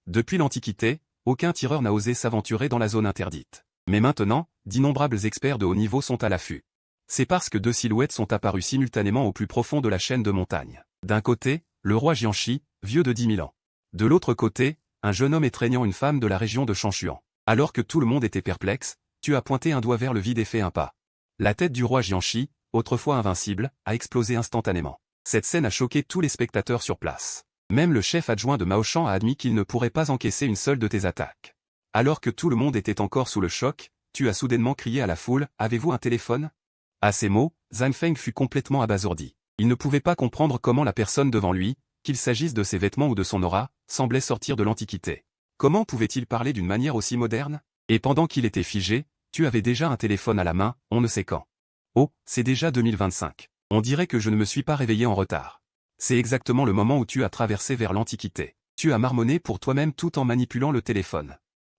Depuis l'Antiquité, aucun tireur n'a osé s'aventurer dans la zone interdite. Mais maintenant, d'innombrables experts de haut niveau sont à l'affût. C'est parce que deux silhouettes sont apparues simultanément au plus profond de la chaîne de montagnes. D'un côté, le roi Jianshi, vieux de 10 000 ans. De l'autre côté, un jeune homme étreignant une femme de la région de Changshuan. Alors que tout le monde était perplexe, tu as pointé un doigt vers le vide et fait un pas. La tête du roi Jianshi, autrefois invincible, a explosé instantanément. Cette scène a choqué tous les spectateurs sur place. Même le chef adjoint de Mao Shan a admis qu'il ne pourrait pas encaisser une seule de tes attaques. Alors que tout le monde était encore sous le choc, tu as soudainement crié à la foule, « Avez-vous un téléphone ?» À ces mots, Zhang Feng fut complètement abasourdi. Il ne pouvait pas comprendre comment la personne devant lui, qu'il s'agisse de ses vêtements ou de son aura, semblait sortir de l'Antiquité. Comment pouvait-il parler d'une manière aussi moderne? Et pendant qu'il était figé, tu avais déjà un téléphone à la main, on ne sait quand. Oh, c'est déjà 2025. On dirait que je ne me suis pas réveillé en retard. C'est exactement le moment où tu as traversé vers l'Antiquité. Tu as marmonné pour toi-même tout en manipulant le téléphone.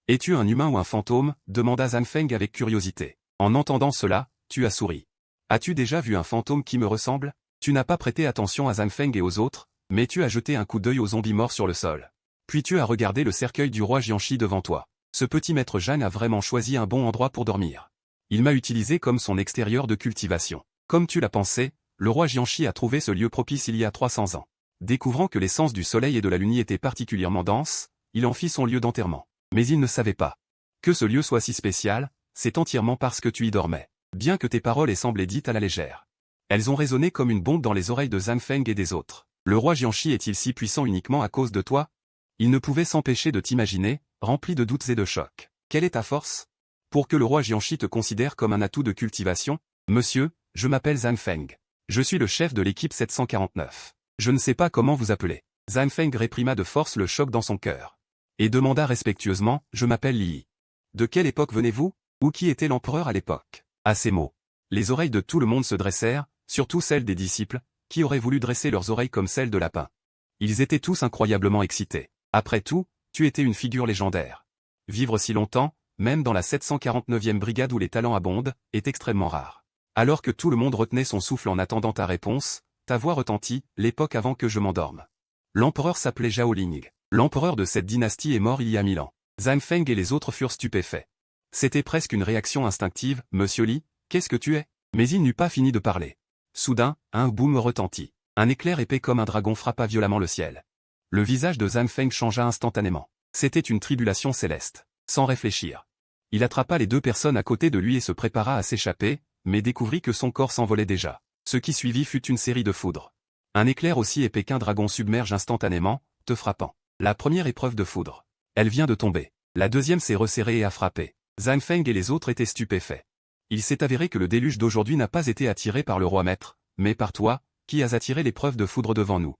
Es-tu un humain ou un fantôme? Demanda Zhang Feng avec curiosité. En entendant cela, tu as souri. As-tu déjà vu un fantôme qui me ressemble? Tu n'as pas prêté attention à Zhang Feng et aux autres, mais tu as jeté un coup d'œil aux zombies morts sur le sol. Puis tu as regardé le cercueil du roi Jianshi devant toi. Ce petit maître Zhang a vraiment choisi un bon endroit pour dormir. Il m'a utilisé comme son extérieur de cultivation. Comme tu l'as pensé, le roi Jianshi a trouvé ce lieu propice il y a 300 ans. Découvrant que l'essence du soleil et de la lune était particulièrement dense, il en fit son lieu d'enterrement. Mais il ne savait pas que ce lieu soit si spécial, c'est entièrement parce que tu y dormais. Bien que tes paroles aient semblé dites à la légère, elles ont résonné comme une bombe dans les oreilles de Zhang Feng et des autres. Le roi Jianshi est-il si puissant uniquement à cause de toi? Il ne pouvait s'empêcher de t'imaginer, rempli de doutes et de chocs. Quelle est ta force? Pour que le roi Jianshi te considère comme un atout de cultivation? Monsieur, je m'appelle Zhang Feng. Je suis le chef de l'équipe 749. Je ne sais pas comment vous appeler. Zhang Feng réprima de force le choc dans son cœur. Et demanda respectueusement, je m'appelle Li. De quelle époque venez-vous? Ou qui était l'empereur à l'époque? À ces mots, les oreilles de tout le monde se dressèrent, surtout celles des disciples, qui auraient voulu dresser leurs oreilles comme celles de lapin. Ils étaient tous incroyablement excités. Après tout, tu étais une figure légendaire. Vivre si longtemps, même dans la 749e brigade où les talents abondent, est extrêmement rare. Alors que tout le monde retenait son souffle en attendant ta réponse, ta voix retentit, l'époque avant que je m'endorme. L'empereur s'appelait Zhao Ling. L'empereur de cette dynastie est mort il y a 1000 ans. Zhang Feng et les autres furent stupéfaits. C'était presque une réaction instinctive, Monsieur Li, qu'est-ce que tu es? Mais il n'eut pas fini de parler. Soudain, un boom retentit. Un éclair épais comme un dragon frappa violemment le ciel. Le visage de Zhang Feng changea instantanément. C'était une tribulation céleste. Sans réfléchir, il attrapa les deux personnes à côté de lui et se prépara à s'échapper, mais découvrit que son corps s'envolait déjà. Ce qui suivit fut une série de foudres. Un éclair aussi épais qu'un dragon submerge instantanément, te frappant. La première épreuve de foudre. Elle vient de tomber. La deuxième s'est resserrée et a frappé. Zhang Feng et les autres étaient stupéfaits. Il s'est avéré que le déluge d'aujourd'hui n'a pas été attiré par le roi maître, mais par toi, qui as attiré l'épreuve de foudre devant nous.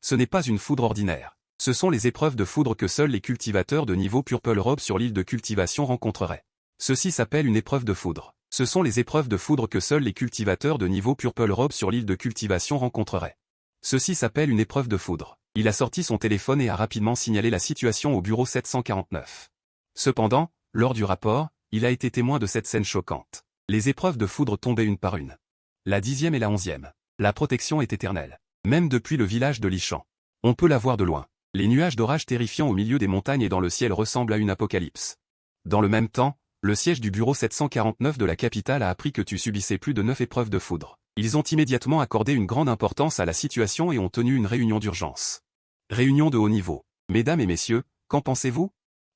Ce n'est pas une foudre ordinaire. Ce sont les épreuves de foudre que seuls les cultivateurs de niveau Purple Robe sur l'île de cultivation rencontreraient. Ceci s'appelle une épreuve de foudre. Ce sont les épreuves de foudre que seuls les cultivateurs de niveau Purple Robe sur l'île de cultivation rencontreraient. Ceci s'appelle une épreuve de foudre. Il a sorti son téléphone et a rapidement signalé la situation au bureau 749. Cependant, lors du rapport, il a été témoin de cette scène choquante. Les épreuves de foudre tombaient une par une. La 10e et la 11e. La protection est éternelle. Même depuis le village de Lishan. On peut la voir de loin. Les nuages d'orage terrifiants au milieu des montagnes et dans le ciel ressemblent à une apocalypse. Dans le même temps, le siège du bureau 749 de la capitale a appris que tu subissais plus de 9 épreuves de foudre. Ils ont immédiatement accordé une grande importance à la situation et ont tenu une réunion d'urgence. Réunion de haut niveau. Mesdames et messieurs, qu'en pensez-vous?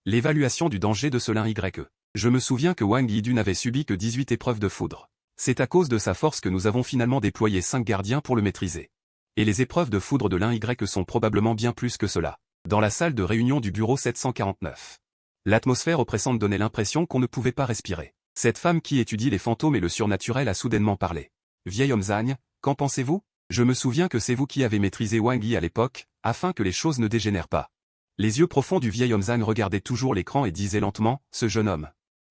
L'évaluation du danger de ce lin YE. Je me souviens que Wang Yidun n'avait subi que 18 épreuves de foudre. C'est à cause de sa force que nous avons finalement déployé 5 gardiens pour le maîtriser. Et les épreuves de foudre de l'un Y sont probablement bien plus que cela. Dans la salle de réunion du bureau 749. L'atmosphère oppressante donnait l'impression qu'on ne pouvait pas respirer. Cette femme qui étudie les fantômes et le surnaturel a soudainement parlé. Vieil homme Zhang, qu'en pensez-vous? Je me souviens que c'est vous qui avez maîtrisé Wang Yi à l'époque, afin que les choses ne dégénèrent pas. Les yeux profonds du vieil homme Zhang regardaient toujours l'écran et disaient lentement, ce jeune homme.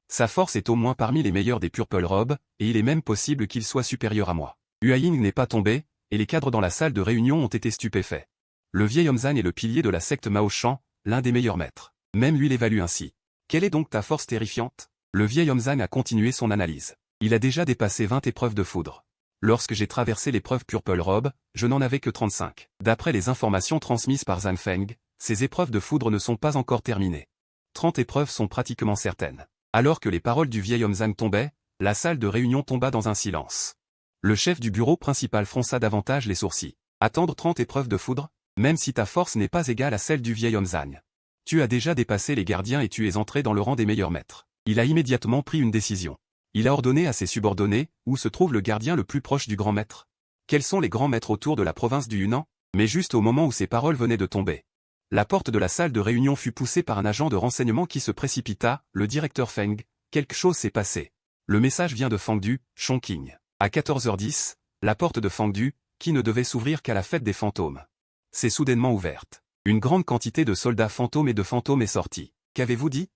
Sa force est au moins parmi les meilleurs des Purple Robes, et il est même possible qu'il soit supérieur à moi. Huaying n'est pas tombé, et les cadres dans la salle de réunion ont été stupéfaits. Le vieil homme Zhang est le pilier de la secte Mao Shan, l'un des meilleurs maîtres. Même lui l'évalue ainsi. Quelle est donc ta force terrifiante? Le vieil homme Zhang a continué son analyse. Il a déjà dépassé 20 épreuves de foudre. Lorsque j'ai traversé l'épreuve Purple Robe, je n'en avais que 35. D'après les informations transmises par Zhang Feng, Ces épreuves de foudre ne sont pas encore terminées. 30 épreuves sont pratiquement certaines. Alors que les paroles du vieil homme Zhang tombaient, la salle de réunion tomba dans un silence. Le chef du bureau principal fronça davantage les sourcils. Attendre 30 épreuves de foudre, même si ta force n'est pas égale à celle du vieil homme Zhang. Tu as déjà dépassé les gardiens et tu es entré dans le rang des meilleurs maîtres. Il a immédiatement pris une décision. Il a ordonné à ses subordonnés, où se trouve le gardien le plus proche du grand maître. Quels sont les grands maîtres autour de la province du Yunnan? Mais juste au moment où ces paroles venaient de tomber, la porte de la salle de réunion fut poussée par un agent de renseignement qui se précipita, le directeur Feng. Quelque chose s'est passé. Le message vient de Fangdu, Chongqing. À 14h10, la porte de Fangdu, qui ne devait s'ouvrir qu'à la fête des fantômes, s'est soudainement ouverte. Une grande quantité de soldats fantômes et de fantômes est sortie. Qu'avez-vous dit?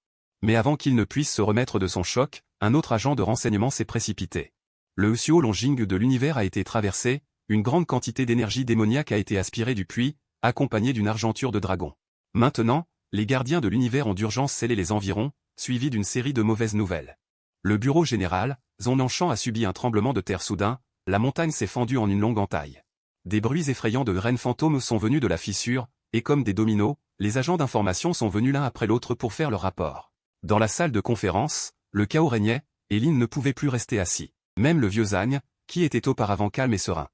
Mais avant qu'il ne puisse se remettre de son choc, un autre agent de renseignement s'est précipité. Le Xiao Longjing de l'univers a été traversé, une grande quantité d'énergie démoniaque a été aspirée du puits, accompagnée d'une argenture de dragon. Maintenant, les gardiens de l'univers ont d'urgence scellé les environs, suivis d'une série de mauvaises nouvelles. Le bureau général, Zonlanchan a subi un tremblement de terre soudain, la montagne s'est fendue en une longue entaille. Des bruits effrayants de graines fantômes sont venus de la fissure, et comme des dominos, les agents d'information sont venus l'un après l'autre pour faire leur rapport. Dans la salle de conférence, le chaos régnait, et Lin ne pouvait plus rester assis. Même le vieux Zhang, qui était auparavant calme et serein,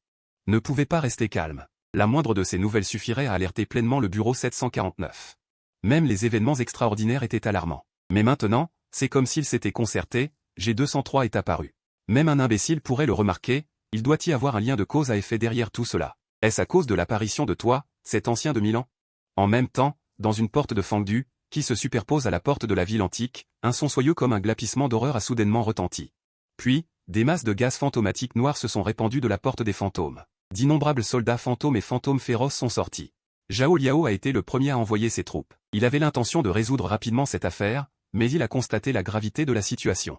ne pouvait pas rester calme. La moindre de ces nouvelles suffirait à alerter pleinement le bureau 749. Même les événements extraordinaires étaient alarmants. Mais maintenant, c'est comme s'ils s'étaient concertés, G203 est apparu. Même un imbécile pourrait le remarquer, il doit y avoir un lien de cause à effet derrière tout cela. Est-ce à cause de l'apparition de toi, cet ancien de 1000 ans? En même temps, dans une porte de Fangdu, qui se superpose à la porte de la ville antique, un son soyeux comme un glapissement d'horreur a soudainement retenti. Puis, des masses de gaz fantomatiques noirs se sont répandues de la porte des fantômes. D'innombrables soldats fantômes et fantômes féroces sont sortis. Zhao Liao a été le premier à envoyer ses troupes. Il avait l'intention de résoudre rapidement cette affaire, mais il a constaté la gravité de la situation.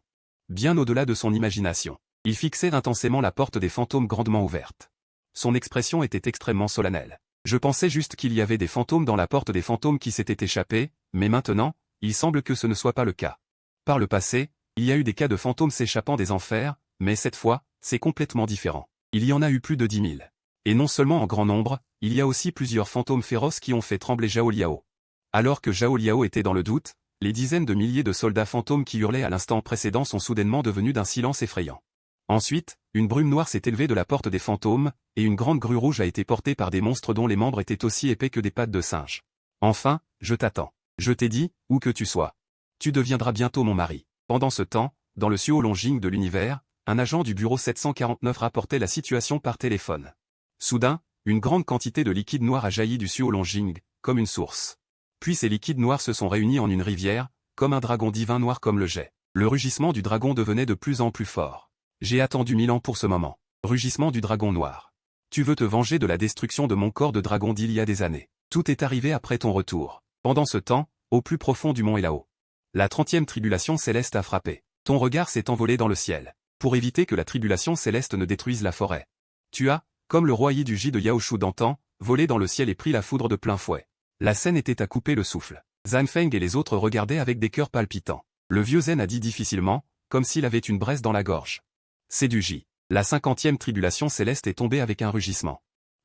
Bien au-delà de son imagination, il fixait intensément la porte des fantômes grandement ouverte. Son expression était extrêmement solennelle. Je pensais juste qu'il y avait des fantômes dans la porte des fantômes qui s'étaient échappés, mais maintenant, il semble que ce ne soit pas le cas. Par le passé, il y a eu des cas de fantômes s'échappant des enfers, mais cette fois, c'est complètement différent. Il y en a eu plus de 10 000. Et non seulement en grand nombre, il y a aussi plusieurs fantômes féroces qui ont fait trembler Zhao Liao. Alors que Zhao Liao était dans le doute, les dizaines de milliers de soldats fantômes qui hurlaient à l'instant précédent sont soudainement devenus d'un silence effrayant. Ensuite, une brume noire s'est élevée de la porte des fantômes, et une grande grue rouge a été portée par des monstres dont les membres étaient aussi épais que des pattes de singe. Enfin, je t'attends. Je t'ai dit, où que tu sois. Tu deviendras bientôt mon mari. Pendant ce temps, dans le Xiao Longjing de l'univers, un agent du bureau 749 rapportait la situation par téléphone. Soudain, une grande quantité de liquide noir a jailli du Xiao Longjing, comme une source. Puis ces liquides noirs se sont réunis en une rivière, comme un dragon divin noir comme le jet. Le rugissement du dragon devenait de plus en plus fort. J'ai attendu 1000 ans pour ce moment. Rugissement du dragon noir. Tu veux te venger de la destruction de mon corps de dragon d'il y a des années. Tout est arrivé après ton retour. Pendant ce temps, au plus profond du mont Elao, la 30e tribulation céleste a frappé. Ton regard s'est envolé dans le ciel. Pour éviter que la tribulation céleste ne détruise la forêt. Tu as, comme le roi Yi du Ji de Yaoshu d'antan, volé dans le ciel et pris la foudre de plein fouet. La scène était à couper le souffle. Zhang Feng et les autres regardaient avec des cœurs palpitants. Le vieux Zen a dit difficilement, comme s'il avait une braise dans la gorge. C'est du Ji. La 50e tribulation céleste est tombée avec un rugissement.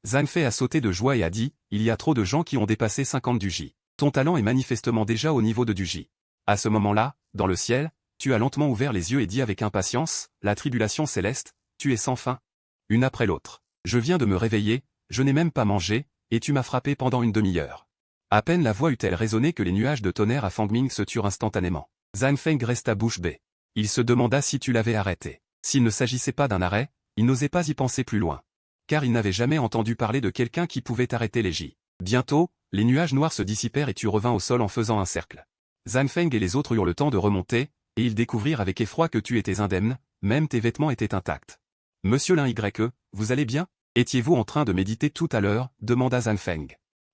Zhang Fei a sauté de joie et a dit, il y a trop de gens qui ont dépassé 50 du Ji. Ton talent est manifestement déjà au niveau de du Ji. À ce moment-là, dans le ciel, tu as lentement ouvert les yeux et dit avec impatience, la tribulation céleste, tu es sans fin. Une après l'autre. Je viens de me réveiller, je n'ai même pas mangé, et tu m'as frappé pendant une demi-heure. À peine la voix eut-elle résonné que les nuages de tonnerre à Fangming se turent instantanément. Zhang Feng resta bouche bée. Il se demanda si tu l'avais arrêté. S'il ne s'agissait pas d'un arrêt, il n'osait pas y penser plus loin. Car il n'avait jamais entendu parler de quelqu'un qui pouvait arrêter les J. Bientôt, les nuages noirs se dissipèrent et tu revins au sol en faisant un cercle. Zhang Feng et les autres eurent le temps de remonter, et ils découvrirent avec effroi que tu étais indemne, même tes vêtements étaient intacts. Monsieur Lin Y, vous allez bien? Étiez-vous en train de méditer tout à l'heure? Demanda Zhang Feng.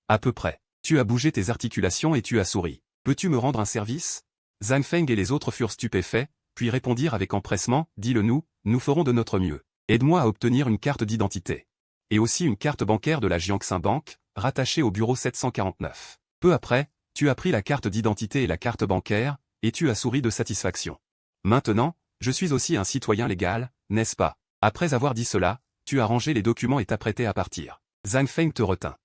À peu près. Tu as bougé tes articulations et tu as souri. Peux-tu me rendre un service? Zhang Feng et les autres furent stupéfaits, puis répondirent avec empressement, dis-le nous, nous ferons de notre mieux. Aide-moi à obtenir une carte d'identité. Et aussi une carte bancaire de la Jiangxin Bank, rattachée au bureau 749. Peu après, tu as pris la carte d'identité et la carte bancaire, et tu as souri de satisfaction. Maintenant, je suis aussi un citoyen légal, n'est-ce pas? Après avoir dit cela, tu as rangé les documents et t'apprêtais à partir. Zhang Feng te retint.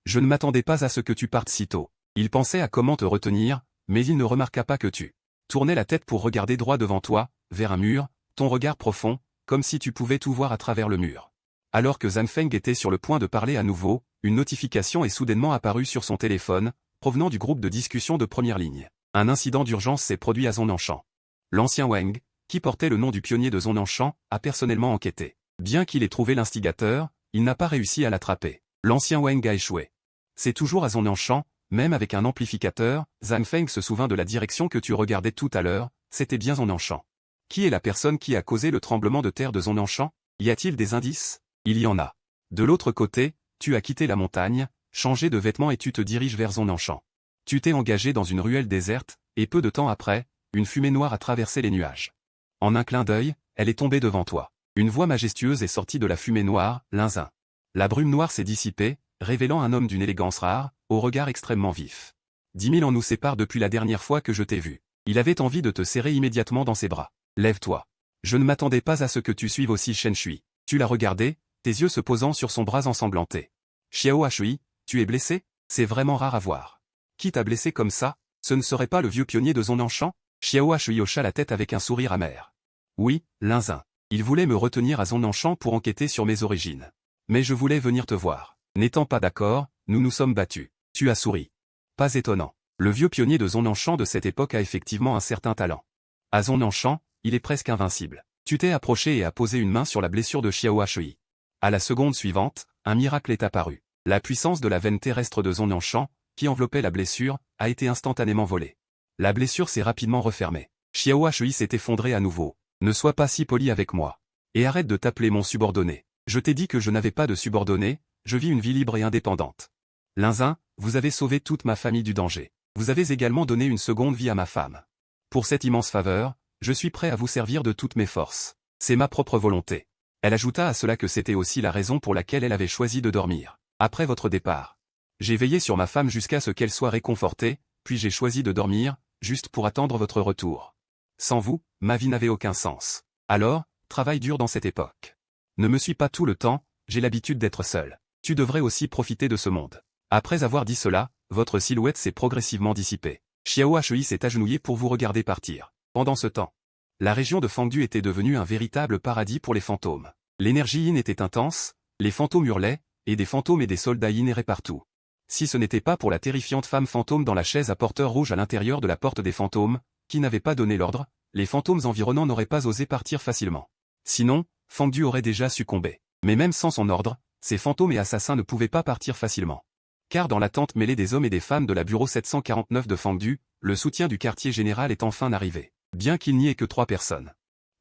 Je ne m'attendais pas à ce que tu partes si tôt. Il pensait à comment te retenir, mais il ne remarqua pas que tu tournais la tête pour regarder droit devant toi, vers un mur, ton regard profond, comme si tu pouvais tout voir à travers le mur. Alors que Zanfeng était sur le point de parler à nouveau, une notification est soudainement apparue sur son téléphone, provenant du groupe de discussion de première ligne. Un incident d'urgence s'est produit à Zonnanshan. L'ancien Wang, qui portait le nom du pionnier de Zonnanshan, a personnellement enquêté. Bien qu'il ait trouvé l'instigateur, il n'a pas réussi à l'attraper. L'ancien Wang a échoué. C'est toujours à Zonnanshan, même avec un amplificateur, Zanfeng se souvint de la direction que tu regardais tout à l'heure, c'était bien Zonnanshan. Qui est la personne qui a causé le tremblement de terre de Zonnanshan? Y a-t-il des indices? Il y en a. De l'autre côté, tu as quitté la montagne, changé de vêtements et tu te diriges vers Zonnanshan. Tu t'es engagé dans une ruelle déserte, et peu de temps après, une fumée noire a traversé les nuages. En un clin d'œil, elle est tombée devant toi. Une voix majestueuse est sortie de la fumée noire, Linzin. La brume noire s'est dissipée, révélant un homme d'une élégance rare, au regard extrêmement vif. 10 000 ans nous séparent depuis la dernière fois que je t'ai vu. Il avait envie de te serrer immédiatement dans ses bras. Lève-toi. Je ne m'attendais pas à ce que tu suives aussi Shen Shui. Tu l'as regardé, tes yeux se posant sur son bras ensanglanté. Xiao Shui, tu es blessé? C'est vraiment rare à voir. Qui t'a blessé comme ça? Ce ne serait pas le vieux pionnier de Zonnanshan? Xiao Shui hocha la tête avec un sourire amer. Oui, Linzin. Il voulait me retenir à Zonnanshan pour enquêter sur mes origines. Mais je voulais venir te voir. N'étant pas d'accord, nous nous sommes battus. Tu as souri. Pas étonnant. Le vieux pionnier de Zonnanshan de cette époque a effectivement un certain talent. À Zonnanshan, il est presque invincible. Tu t'es approché et as posé une main sur la blessure de Xiao Shui. À la seconde suivante, un miracle est apparu. La puissance de la veine terrestre de Zonnanshan, qui enveloppait la blessure, a été instantanément volée. La blessure s'est rapidement refermée. Xiao Shui s'est effondré à nouveau. Ne sois pas si poli avec moi. Et arrête de t'appeler mon subordonné. Je t'ai dit que je n'avais pas de subordonné, je vis une vie libre et indépendante. Linzin, vous avez sauvé toute ma famille du danger. Vous avez également donné une seconde vie à ma femme. Pour cette immense faveur, je suis prêt à vous servir de toutes mes forces. C'est ma propre volonté. Elle ajouta à cela que c'était aussi la raison pour laquelle elle avait choisi de dormir. Après votre départ. J'ai veillé sur ma femme jusqu'à ce qu'elle soit réconfortée, puis j'ai choisi de dormir, juste pour attendre votre retour. Sans vous, ma vie n'avait aucun sens. Alors, travaille dur dans cette époque. Ne me suis pas tout le temps, j'ai l'habitude d'être seul. Tu devrais aussi profiter de ce monde. Après avoir dit cela, votre silhouette s'est progressivement dissipée. Xiao Shui s'est agenouillé pour vous regarder partir. Pendant ce temps, la région de Fangdu était devenue un véritable paradis pour les fantômes. L'énergie yin était intense, les fantômes hurlaient, et des fantômes et des soldats yin erraient partout. Si ce n'était pas pour la terrifiante femme fantôme dans la chaise à porteur rouge à l'intérieur de la porte des fantômes, qui n'avait pas donné l'ordre, les fantômes environnants n'auraient pas osé partir facilement. Sinon, Fangdu aurait déjà succombé. Mais même sans son ordre, ces fantômes et assassins ne pouvaient pas partir facilement. Car dans l'attente mêlée des hommes et des femmes de la bureau 749 de Fangdu, le soutien du quartier général est enfin arrivé. Bien qu'il n'y ait que 3 personnes.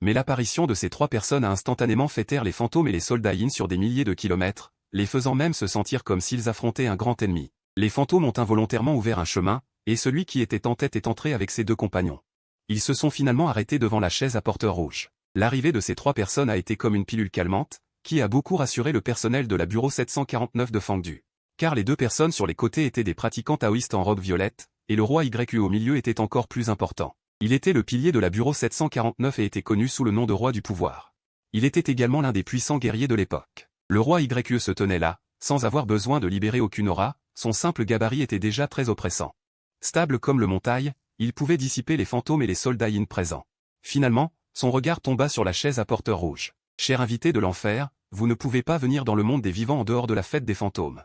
Mais l'apparition de ces 3 personnes a instantanément fait taire les fantômes et les soldats yin sur des milliers de kilomètres, les faisant même se sentir comme s'ils affrontaient un grand ennemi. Les fantômes ont involontairement ouvert un chemin, et celui qui était en tête est entré avec ses 2 compagnons. Ils se sont finalement arrêtés devant la chaise à porteur rouge. L'arrivée de ces 3 personnes a été comme une pilule calmante, qui a beaucoup rassuré le personnel de la bureau 749 de Fangdu. Car les 2 personnes sur les côtés étaient des pratiquants taoïstes en robe violette, et le roi YU au milieu était encore plus important. Il était le pilier de la bureau 749 et était connu sous le nom de roi du pouvoir. Il était également l'un des puissants guerriers de l'époque. Le roi YU se tenait là, sans avoir besoin de libérer aucune aura, son simple gabarit était déjà très oppressant. Stable comme le montagne, il pouvait dissiper les fantômes et les soldats yin présents. Finalement, son regard tomba sur la chaise à porteur rouge. Cher invité de l'enfer, vous ne pouvez pas venir dans le monde des vivants en dehors de la fête des fantômes.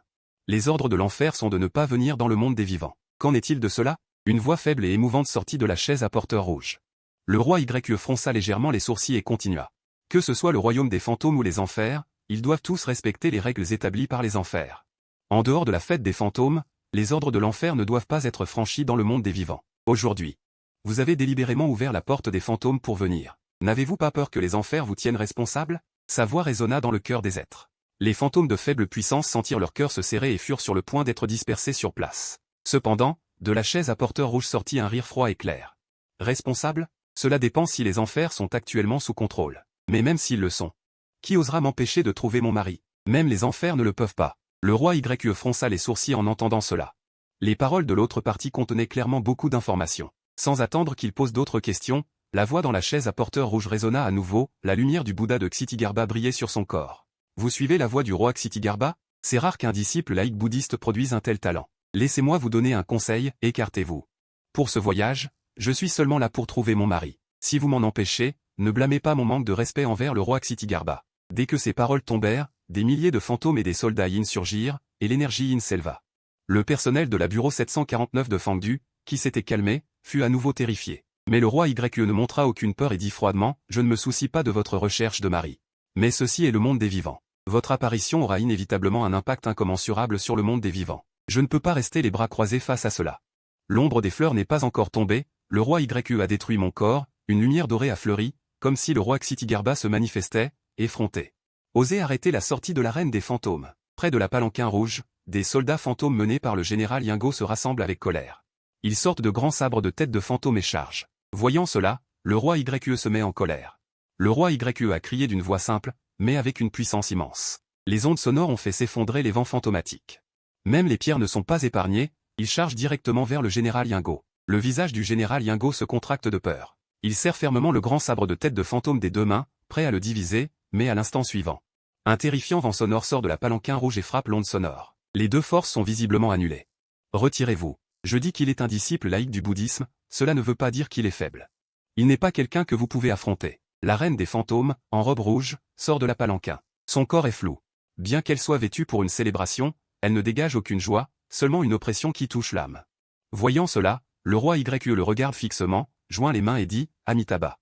Les ordres de l'enfer sont de ne pas venir dans le monde des vivants. Qu'en est-il de cela? Une voix faible et émouvante sortit de la chaise à porteur rouge. Le roi YU fronça légèrement les sourcils et continua. Que ce soit le royaume des fantômes ou les enfers, ils doivent tous respecter les règles établies par les enfers. En dehors de la fête des fantômes, les ordres de l'enfer ne doivent pas être franchis dans le monde des vivants. Aujourd'hui, vous avez délibérément ouvert la porte des fantômes pour venir. N'avez-vous pas peur que les enfers vous tiennent responsable? Sa voix résonna dans le cœur des êtres. Les fantômes de faible puissance sentirent leur cœur se serrer et furent sur le point d'être dispersés sur place. Cependant, de la chaise à porteur rouge sortit un rire froid et clair. Responsable? Cela dépend si les enfers sont actuellement sous contrôle. Mais même s'ils le sont. Qui osera m'empêcher de trouver mon mari? Même les enfers ne le peuvent pas. Le roi YU fronça les sourcils en entendant cela. Les paroles de l'autre partie contenaient clairement beaucoup d'informations. Sans attendre qu'il pose d'autres questions, la voix dans la chaise à porteur rouge résonna à nouveau, la lumière du Bouddha de Xitigarbha brillait sur son corps. Vous suivez la voix du roi Xitigarbha? C'est rare qu'un disciple laïque bouddhiste produise un tel talent. Laissez-moi vous donner un conseil, écartez-vous. Pour ce voyage, je suis seulement là pour trouver mon mari. Si vous m'en empêchez, ne blâmez pas mon manque de respect envers le roi Xitigarbha. Dès que ces paroles tombèrent, des milliers de fantômes et des soldats Yin surgirent, et l'énergie Yin s'éleva. Le personnel de la bureau 749 de Fangdu, qui s'était calmé, fut à nouveau terrifié. Mais le roi YE ne montra aucune peur et dit froidement, « Je ne me soucie pas de votre recherche de mari. Mais ceci est le monde des vivants. Votre apparition aura inévitablement un impact incommensurable sur le monde des vivants. Je ne peux pas rester les bras croisés face à cela. L'ombre des fleurs n'est pas encore tombée, le roi YE a détruit mon corps, une lumière dorée a fleuri, comme si le roi Xitigarbha se manifestait, effronté. Osez arrêter la sortie de la reine des fantômes. Près de la palanquin rouge, des soldats fantômes menés par le général Yingo se rassemblent avec colère. Ils sortent de grands sabres de tête de fantômes et chargent. Voyant cela, le roi YE se met en colère. Le roi YE a crié d'une voix simple, mais avec une puissance immense. Les ondes sonores ont fait s'effondrer les vents fantomatiques. Même les pierres ne sont pas épargnées, ils chargent directement vers le général Yingo. Le visage du général Yingo se contracte de peur. Il serre fermement le grand sabre de tête de fantôme des deux mains, prêt à le diviser, mais à l'instant suivant. Un terrifiant vent sonore sort de la palanquin rouge et frappe l'onde sonore. Les deux forces sont visiblement annulées. Retirez-vous. Je dis qu'il est un disciple laïque du bouddhisme, cela ne veut pas dire qu'il est faible. Il n'est pas quelqu'un que vous pouvez affronter. La reine des fantômes, en robe rouge, sort de la palanquin. Son corps est flou. Bien qu'elle soit vêtue pour une célébration, elle ne dégage aucune joie, seulement une oppression qui touche l'âme. Voyant cela, le roi YE le regarde fixement, joint les mains et dit, « Amitabha ».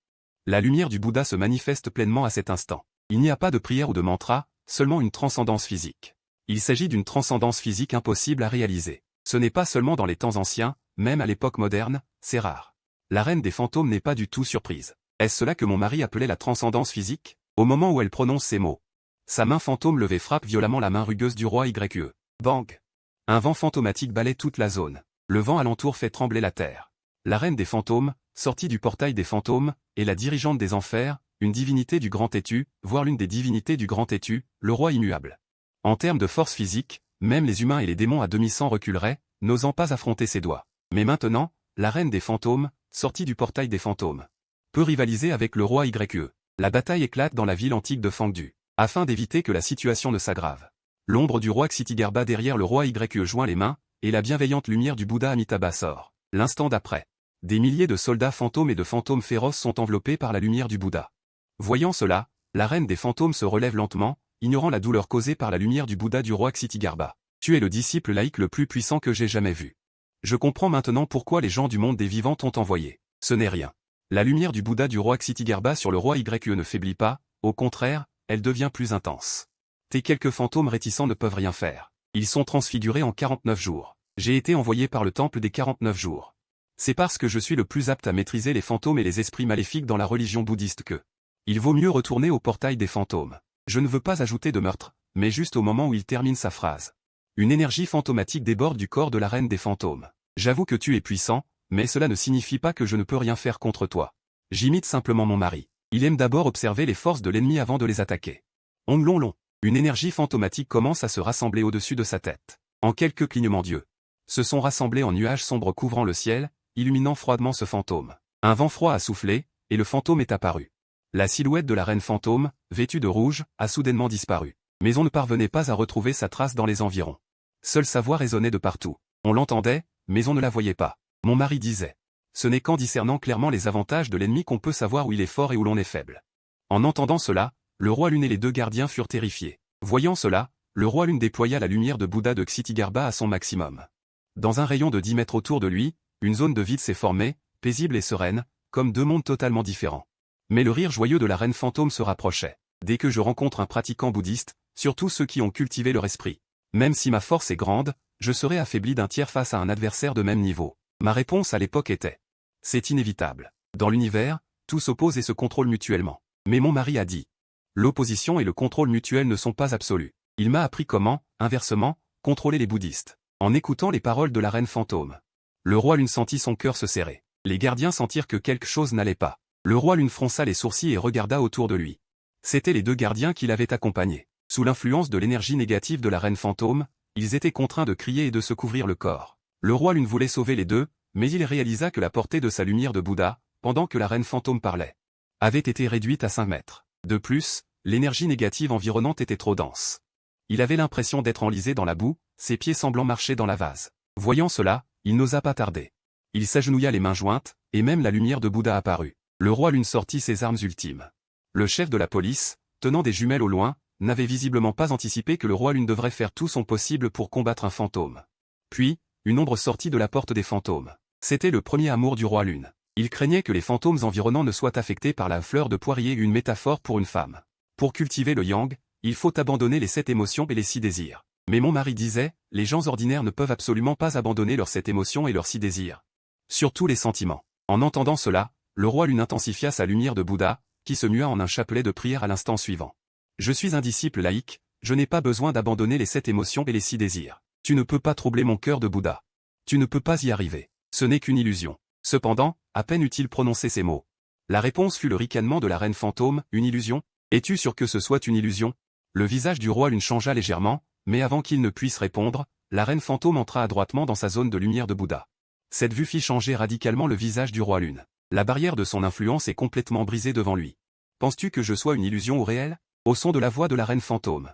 La lumière du Bouddha se manifeste pleinement à cet instant. Il n'y a pas de prière ou de mantra, seulement une transcendance physique. Il s'agit d'une transcendance physique impossible à réaliser. Ce n'est pas seulement dans les temps anciens, même à l'époque moderne, c'est rare. La reine des fantômes n'est pas du tout surprise. Est-ce cela que mon mari appelait la transcendance physique? Au moment où elle prononce ces mots, sa main fantôme levée frappe violemment la main rugueuse du roi YE. Bang! Un vent fantomatique balaie toute la zone. Le vent alentour fait trembler la terre. La reine des fantômes, sortie du portail des fantômes, est la dirigeante des enfers, une divinité du grand étu, voire l'une des divinités du grand étu, le roi immuable. En termes de force physique, même les humains et les démons à demi-sang reculeraient, n'osant pas affronter ses doigts. Mais maintenant, la reine des fantômes, sortie du portail des fantômes, peut rivaliser avec le roi YE. La bataille éclate dans la ville antique de Fangdu. Afin d'éviter que la situation ne s'aggrave, l'ombre du roi Xitigarbha derrière le roi YE joint les mains, et la bienveillante lumière du Bouddha Amitabha sort. L'instant d'après, des milliers de soldats fantômes et de fantômes féroces sont enveloppés par la lumière du Bouddha. Voyant cela, la reine des fantômes se relève lentement, ignorant la douleur causée par la lumière du Bouddha du roi Xitigarbha. Tu es le disciple laïque le plus puissant que j'ai jamais vu. Je comprends maintenant pourquoi les gens du monde des vivants t'ont envoyé. Ce n'est rien. La lumière du Bouddha du roi Xitigarbha sur le roi YE ne faiblit pas, au contraire, elle devient plus intense. Tes quelques fantômes réticents ne peuvent rien faire. Ils sont transfigurés en 49 jours. J'ai été envoyé par le temple des 49 jours. C'est parce que je suis le plus apte à maîtriser les fantômes et les esprits maléfiques dans la religion bouddhiste que il vaut mieux retourner au portail des fantômes. Je ne veux pas ajouter de meurtre, mais juste au moment où il termine sa phrase. Une énergie fantomatique déborde du corps de la reine des fantômes. J'avoue que tu es puissant, mais cela ne signifie pas que je ne peux rien faire contre toi. J'imite simplement mon mari. Il aime d'abord observer les forces de l'ennemi avant de les attaquer. Onglon. Une énergie fantomatique commence à se rassembler au-dessus de sa tête. En quelques clignements d'yeux, se sont rassemblés en nuages sombres couvrant le ciel, illuminant froidement ce fantôme. Un vent froid a soufflé, et le fantôme est apparu. La silhouette de la reine fantôme, vêtue de rouge, a soudainement disparu. Mais on ne parvenait pas à retrouver sa trace dans les environs. Seule sa voix résonnait de partout. On l'entendait, mais on ne la voyait pas. Mon mari disait. Ce n'est qu'en discernant clairement les avantages de l'ennemi qu'on peut savoir où il est fort et où l'on est faible. En entendant cela, le roi Lune et les deux gardiens furent terrifiés. Voyant cela, le roi Lune déploya la lumière de Bouddha de Xitigarbha à son maximum. Dans un rayon de 10 mètres autour de lui, une zone de vide s'est formée, paisible et sereine, comme deux mondes totalement différents. Mais le rire joyeux de la reine fantôme se rapprochait. Dès que je rencontre un pratiquant bouddhiste, surtout ceux qui ont cultivé leur esprit, même si ma force est grande, je serai affaibli d'un tiers face à un adversaire de même niveau. Ma réponse à l'époque était: c'est inévitable. Dans l'univers, tout s'oppose et se contrôle mutuellement. Mais mon mari a dit: l'opposition et le contrôle mutuel ne sont pas absolus. Il m'a appris comment, inversement, contrôler les bouddhistes. En écoutant les paroles de la reine fantôme, le roi Lune sentit son cœur se serrer. Les gardiens sentirent que quelque chose n'allait pas. Le roi Lune fronça les sourcils et regarda autour de lui. C'étaient les deux gardiens qui l'avaient accompagné. Sous l'influence de l'énergie négative de la reine fantôme, ils étaient contraints de crier et de se couvrir le corps. Le roi Lune voulait sauver les deux, mais il réalisa que la portée de sa lumière de Bouddha, pendant que la reine fantôme parlait, avait été réduite à 5 mètres. De plus, l'énergie négative environnante était trop dense. Il avait l'impression d'être enlisé dans la boue, ses pieds semblant marcher dans la vase. Voyant cela, il n'osa pas tarder. Il s'agenouilla les mains jointes, et même la lumière de Bouddha apparut. Le roi Lune sortit ses armes ultimes. Le chef de la police, tenant des jumelles au loin, n'avait visiblement pas anticipé que le roi Lune devrait faire tout son possible pour combattre un fantôme. Puis, une ombre sortit de la porte des fantômes. C'était le premier amour du roi Lune. Il craignait que les fantômes environnants ne soient affectés par la fleur de poirier, une métaphore pour une femme. Pour cultiver le yang, il faut abandonner les 7 émotions et les 6 désirs. Mais mon mari disait, les gens ordinaires ne peuvent absolument pas abandonner leurs 7 émotions et leurs 6 désirs. Surtout les sentiments. En entendant cela, le roi Lune intensifia sa lumière de Bouddha, qui se mua en un chapelet de prière à l'instant suivant. Je suis un disciple laïque, je n'ai pas besoin d'abandonner les 7 émotions et les 6 désirs. Tu ne peux pas troubler mon cœur de Bouddha. Tu ne peux pas y arriver. Ce n'est qu'une illusion. Cependant, à peine eut-il prononcé ces mots. La réponse fut le ricanement de la reine fantôme, une illusion? Es-tu sûr que ce soit une illusion? Le visage du roi Lune changea légèrement, mais avant qu'il ne puisse répondre, la reine fantôme entra adroitement dans sa zone de lumière de Bouddha. Cette vue fit changer radicalement le visage du roi Lune. La barrière de son influence est complètement brisée devant lui. Penses-tu que je sois une illusion ou réel? Au son de la voix de la reine fantôme.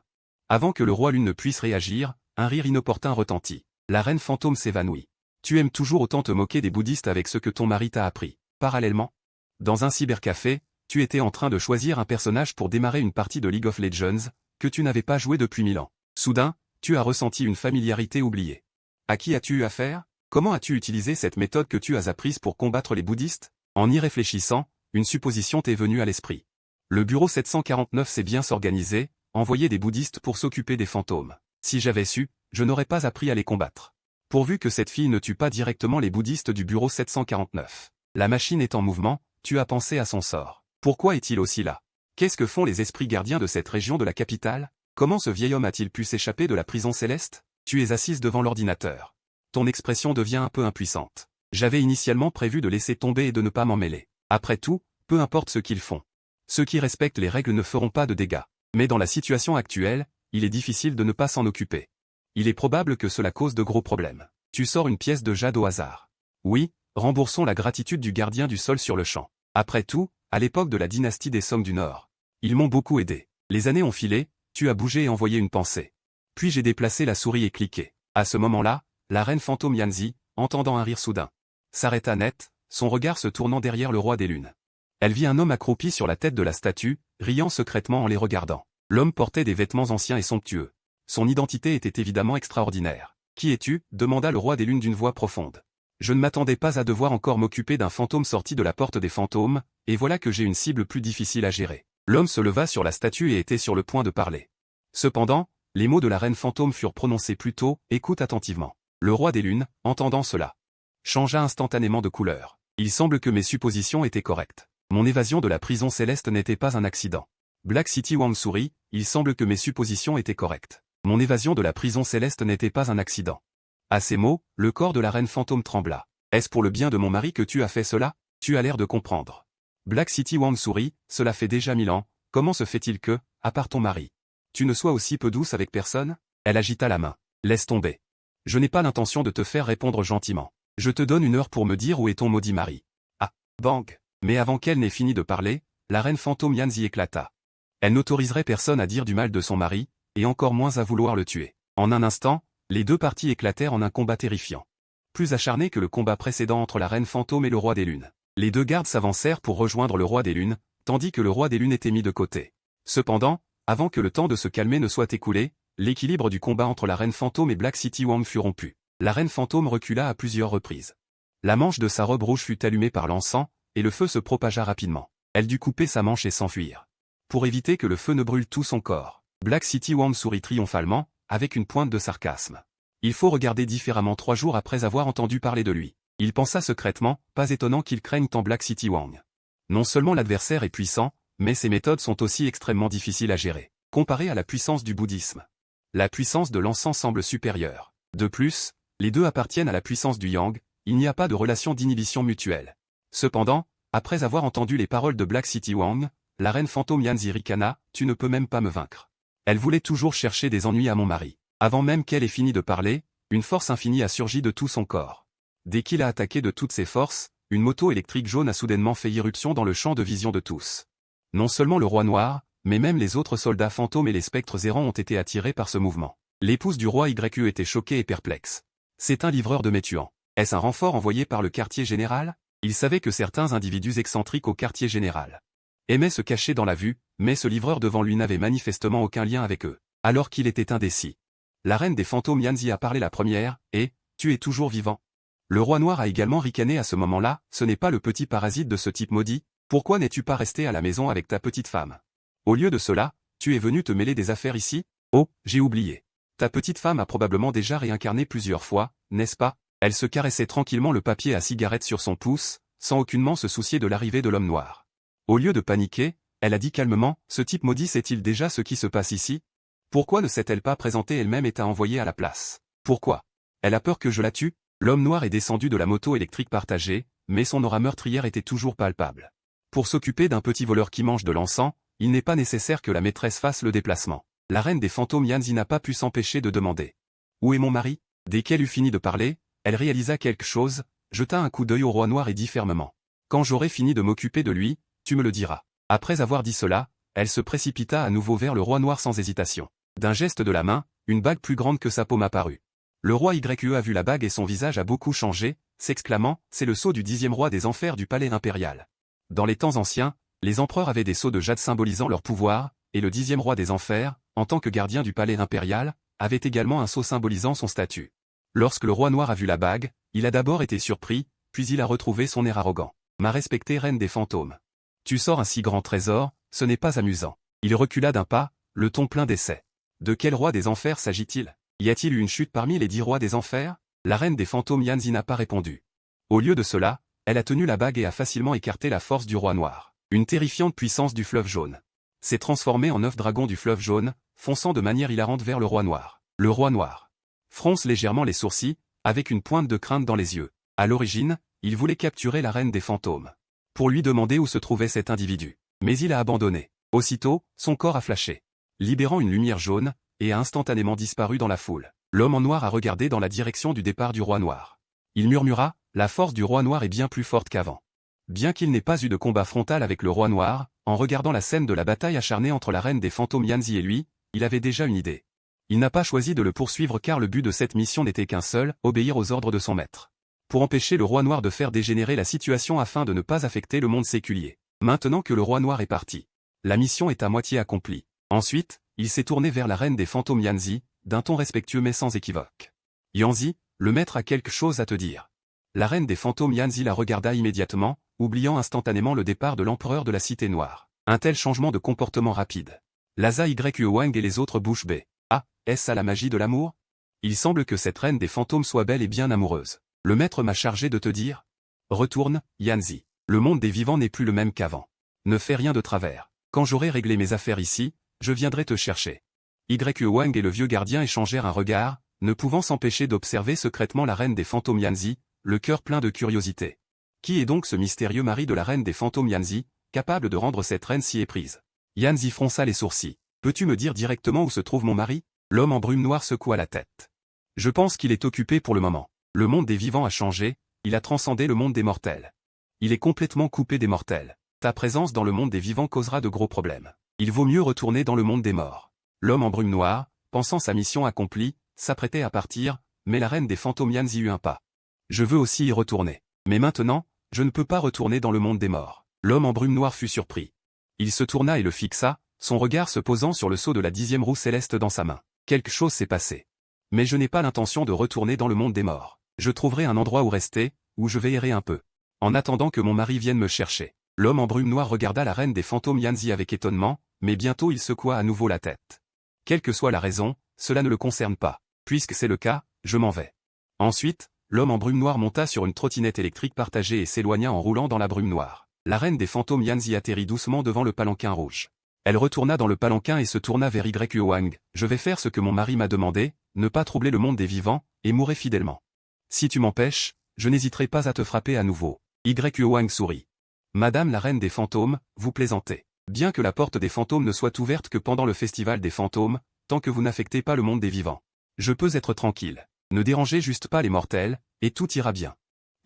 Avant que le roi Lune ne puisse réagir, un rire inopportun retentit. La reine fantôme s'évanouit. Tu aimes toujours autant te moquer des bouddhistes avec ce que ton mari t'a appris. Parallèlement, dans un cybercafé, tu étais en train de choisir un personnage pour démarrer une partie de League of Legends, que tu n'avais pas joué depuis 1000 ans. Soudain, tu as ressenti une familiarité oubliée. À qui as-tu eu affaire? Comment as-tu utilisé cette méthode que tu as apprise pour combattre les bouddhistes? En y réfléchissant, une supposition t'est venue à l'esprit. Le bureau 749 sait bien s'organiser, envoyer des bouddhistes pour s'occuper des fantômes. Si j'avais su, je n'aurais pas appris à les combattre. Pourvu que cette fille ne tue pas directement les bouddhistes du bureau 749. La machine est en mouvement, tu as pensé à son sort. Pourquoi est-il aussi là? Qu'est-ce que font les esprits gardiens de cette région de la capitale? Comment ce vieil homme a-t-il pu s'échapper de la prison céleste? Tu es assise devant l'ordinateur. Ton expression devient un peu impuissante. J'avais initialement prévu de laisser tomber et de ne pas m'en mêler. Après tout, peu importe ce qu'ils font. Ceux qui respectent les règles ne feront pas de dégâts. Mais dans la situation actuelle, il est difficile de ne pas s'en occuper. Il est probable que cela cause de gros problèmes. Tu sors une pièce de jade au hasard. Oui, remboursons la gratitude du gardien du sol sur le champ. Après tout, à l'époque de la dynastie des Song du Nord, ils m'ont beaucoup aidé. Les années ont filé, tu as bougé et envoyé une pensée. Puis j'ai déplacé la souris et cliqué. À ce moment-là, la reine fantôme Yanzi, entendant un rire soudain, s'arrêta net, son regard se tournant derrière le roi des lunes. Elle vit un homme accroupi sur la tête de la statue, riant secrètement en les regardant. L'homme portait des vêtements anciens et somptueux. Son identité était évidemment extraordinaire. « Qui es-tu » demanda le roi des lunes d'une voix profonde. Je ne m'attendais pas à devoir encore m'occuper d'un fantôme sorti de la porte des fantômes, et voilà que j'ai une cible plus difficile à gérer. L'homme se leva sur la statue et était sur le point de parler. Cependant, les mots de la reine fantôme furent prononcés plus tôt, écoute attentivement. Le roi des lunes, entendant cela, changea instantanément de couleur. Il semble que mes suppositions étaient correctes. Mon évasion de la prison céleste n'était pas un accident. Black City Wang sourit, il semble que mes suppositions étaient correctes. Mon évasion de la prison céleste n'était pas un accident. À ces mots, le corps de la reine fantôme trembla. Est-ce pour le bien de mon mari que tu as fait cela? Tu as l'air de comprendre. Black City Wang sourit, cela fait déjà 1000 ans, comment se fait-il que, à part ton mari, tu ne sois aussi peu douce avec personne? Elle agita la main. Laisse tomber. Je n'ai pas l'intention de te faire répondre gentiment. Je te donne 1 heure pour me dire où est ton maudit mari. Ah, bang. Mais avant qu'elle n'ait fini de parler, la reine fantôme Yanzi éclata. Elle n'autoriserait personne à dire du mal de son mari, et encore moins à vouloir le tuer. En un instant, les deux parties éclatèrent en un combat terrifiant. Plus acharné que le combat précédent entre la reine fantôme et le roi des lunes. Les deux gardes s'avancèrent pour rejoindre le roi des lunes, tandis que le roi des lunes était mis de côté. Cependant, avant que le temps de se calmer ne soit écoulé, l'équilibre du combat entre la reine fantôme et Black City Wang fut rompu. La reine fantôme recula à plusieurs reprises. La manche de sa robe rouge fut allumée par l'encens, et le feu se propagea rapidement. Elle dut couper sa manche et s'enfuir. Pour éviter que le feu ne brûle tout son corps, Black City Wang sourit triomphalement, avec une pointe de sarcasme. Il faut regarder différemment 3 jours après avoir entendu parler de lui. Il pensa secrètement, pas étonnant qu'il craigne tant Black City Wang. Non seulement l'adversaire est puissant, mais ses méthodes sont aussi extrêmement difficiles à gérer. Comparé à la puissance du bouddhisme, la puissance de l'encens semble supérieure. De plus, les deux appartiennent à la puissance du yang, il n'y a pas de relation d'inhibition mutuelle. Cependant, après avoir entendu les paroles de Black City Wang, la reine fantôme Yanzi ricana, tu ne peux même pas me vaincre. Elle voulait toujours chercher des ennuis à mon mari. Avant même qu'elle ait fini de parler, une force infinie a surgi de tout son corps. Dès qu'il a attaqué de toutes ses forces, une moto électrique jaune a soudainement fait irruption dans le champ de vision de tous. Non seulement le roi noir, mais même les autres soldats fantômes et les spectres errants ont été attirés par ce mouvement. L'épouse du roi YE était choquée et perplexe. C'est un livreur de Métuan. Est-ce un renfort envoyé par le quartier général? Il savait que certains individus excentriques au quartier général aimaient se cacher dans la vue, mais ce livreur devant lui n'avait manifestement aucun lien avec eux, alors qu'il était indécis. La reine des fantômes Yanzi a parlé la première, et « Tu es toujours vivant ?» Le roi noir a également ricané à ce moment-là, ce n'est pas le petit parasite de ce type maudit, pourquoi n'es-tu pas resté à la maison avec ta petite femme? Au lieu de cela, tu es venu te mêler des affaires ici? Oh, j'ai oublié. Ta petite femme a probablement déjà réincarné plusieurs fois, n'est-ce pas? Elle se caressait tranquillement le papier à cigarette sur son pouce, sans aucunement se soucier de l'arrivée de l'homme noir. Au lieu de paniquer, elle a dit calmement, ce type maudit sait-il déjà ce qui se passe ici? Pourquoi ne s'est-elle pas présentée elle-même et t'a envoyé à la place? Pourquoi? Elle a peur que je la tue? L'homme noir est descendu de la moto électrique partagée, mais son aura meurtrière était toujours palpable. Pour s'occuper d'un petit voleur qui mange de l'encens, il n'est pas nécessaire que la maîtresse fasse le déplacement. La reine des fantômes Yanzi n'a pas pu s'empêcher de demander. Où est mon mari? Dès qu'elle eut fini de parler, elle réalisa quelque chose, jeta un coup d'œil au roi noir et dit fermement. Quand j'aurai fini de m'occuper de lui, tu me le diras. Après avoir dit cela, elle se précipita à nouveau vers le roi noir sans hésitation. D'un geste de la main, une bague plus grande que sa paume apparut. Le roi YE a vu la bague et son visage a beaucoup changé, s'exclamant, c'est le sceau du 10e roi des enfers du palais impérial. Dans les temps anciens, les empereurs avaient des sceaux de jade symbolisant leur pouvoir, et le 10e roi des enfers, en tant que gardien du palais impérial, avait également un sceau symbolisant son statut. Lorsque le roi noir a vu la bague, il a d'abord été surpris, puis il a retrouvé son air arrogant. Ma respectée reine des fantômes. Tu sors un si grand trésor, ce n'est pas amusant. Il recula d'un pas, le ton plein d'essai. De quel roi des enfers s'agit-il? Y a-t-il eu une chute parmi les 10 rois des enfers? La reine des fantômes Yanzi n'a pas répondu. Au lieu de cela, elle a tenu la bague et a facilement écarté la force du roi noir. Une terrifiante puissance du fleuve jaune s'est transformée en 9 dragons du fleuve jaune, fonçant de manière hilarante vers le roi noir. Le roi noir fronce légèrement les sourcils, avec une pointe de crainte dans les yeux. À l'origine, il voulait capturer la reine des fantômes pour lui demander où se trouvait cet individu. Mais il a abandonné. Aussitôt, son corps a flashé, libérant une lumière jaune, et a instantanément disparu dans la foule. L'homme en noir a regardé dans la direction du départ du roi noir. Il murmura, la force du roi noir est bien plus forte qu'avant. Bien qu'il n'ait pas eu de combat frontal avec le roi noir, en regardant la scène de la bataille acharnée entre la reine des fantômes Yanzi et lui, il avait déjà une idée. Il n'a pas choisi de le poursuivre car le but de cette mission n'était qu'un seul, obéir aux ordres de son maître. Pour empêcher le roi noir de faire dégénérer la situation afin de ne pas affecter le monde séculier. Maintenant que le roi noir est parti, la mission est à moitié accomplie. Ensuite, il s'est tourné vers la reine des fantômes Yanzi, d'un ton respectueux mais sans équivoque. Yanzi, le maître a quelque chose à te dire. La reine des fantômes Yanzi la regarda immédiatement, oubliant instantanément le départ de l'empereur de la Cité Noire. Un tel changement de comportement rapide. Laza YE Wang et les autres bouche bée. Ah, est-ce ça la magie de l'amour? Il semble que cette reine des fantômes soit belle et bien amoureuse. Le maître m'a chargé de te dire. Retourne, Yanzi. Le monde des vivants n'est plus le même qu'avant. Ne fais rien de travers. Quand j'aurai réglé mes affaires ici, je viendrai te chercher. YE Wang et le vieux gardien échangèrent un regard, ne pouvant s'empêcher d'observer secrètement la reine des fantômes Yanzi, le cœur plein de curiosité. Qui est donc ce mystérieux mari de la reine des fantômes Yanzi, capable de rendre cette reine si éprise? Yanzi fronça les sourcils. Peux-tu me dire directement où se trouve mon mari? L'homme en brume noire secoua la tête. Je pense qu'il est occupé pour le moment. Le monde des vivants a changé, il a transcendé le monde des mortels. Il est complètement coupé des mortels. Ta présence dans le monde des vivants causera de gros problèmes. Il vaut mieux retourner dans le monde des morts. L'homme en brume noire, pensant sa mission accomplie, s'apprêtait à partir, mais la reine des fantômes Yanzi eut un pas. Je veux aussi y retourner. Mais maintenant, je ne peux pas retourner dans le monde des morts. L'homme en brume noire fut surpris. Il se tourna et le fixa, son regard se posant sur le sceau de la 10e roue céleste dans sa main. Quelque chose s'est passé. Mais je n'ai pas l'intention de retourner dans le monde des morts. Je trouverai un endroit où rester, où je vais errer un peu. En attendant que mon mari vienne me chercher. L'homme en brume noire regarda la reine des fantômes Yanzi avec étonnement, mais bientôt il secoua à nouveau la tête. Quelle que soit la raison, cela ne le concerne pas. Puisque c'est le cas, je m'en vais. Ensuite, l'homme en brume noire monta sur une trottinette électrique partagée et s'éloigna en roulant dans la brume noire. La reine des fantômes Yanzi atterrit doucement devant le palanquin rouge. Elle retourna dans le palanquin et se tourna vers YE Wang. Je vais faire ce que mon mari m'a demandé, ne pas troubler le monde des vivants, et mourrai fidèlement. Si tu m'empêches, je n'hésiterai pas à te frapper à nouveau. YE Wang sourit. Madame la reine des fantômes, vous plaisantez. Bien que la porte des fantômes ne soit ouverte que pendant le festival des fantômes, tant que vous n'affectez pas le monde des vivants. Je peux être tranquille. Ne dérangez juste pas les mortels, et tout ira bien.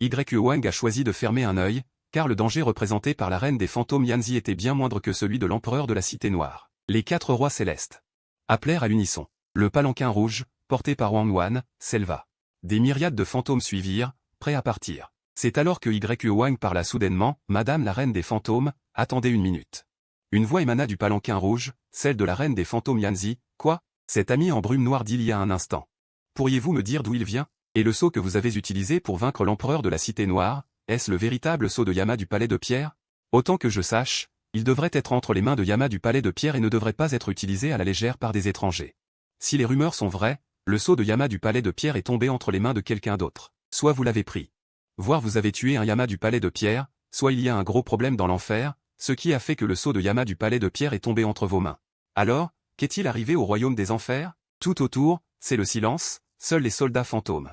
YE Wang a choisi de fermer un œil, car le danger représenté par la reine des fantômes Yanzi était bien moindre que celui de l'empereur de la Cité Noire. Les 4 rois célestes appelèrent à l'unisson. Le palanquin rouge, porté par Wang Wan, s'éleva. Des myriades de fantômes suivirent, prêts à partir. C'est alors que YE Wang parla soudainement, « Madame la reine des fantômes, attendez une minute. » Une voix émana du palanquin rouge, celle de la reine des fantômes Yanzi. « Quoi ?» Cet ami en brume noire d'il y a un instant. « Pourriez-vous me dire d'où il vient? Et le sceau que vous avez utilisé pour vaincre l'empereur de la Cité Noire, est-ce le véritable sceau de Yama du Palais de Pierre? Autant que je sache, il devrait être entre les mains de Yama du Palais de Pierre et ne devrait pas être utilisé à la légère par des étrangers. Si les rumeurs sont vraies, le sceau de Yama du Palais de Pierre est tombé entre les mains de quelqu'un d'autre. Soit vous l'avez pris. Voire vous avez tué un Yama du Palais de Pierre, soit il y a un gros problème dans l'enfer, ce qui a fait que le sceau de Yama du Palais de Pierre est tombé entre vos mains. Alors, qu'est-il arrivé au royaume des enfers? Tout autour, c'est le silence, seuls les soldats fantômes.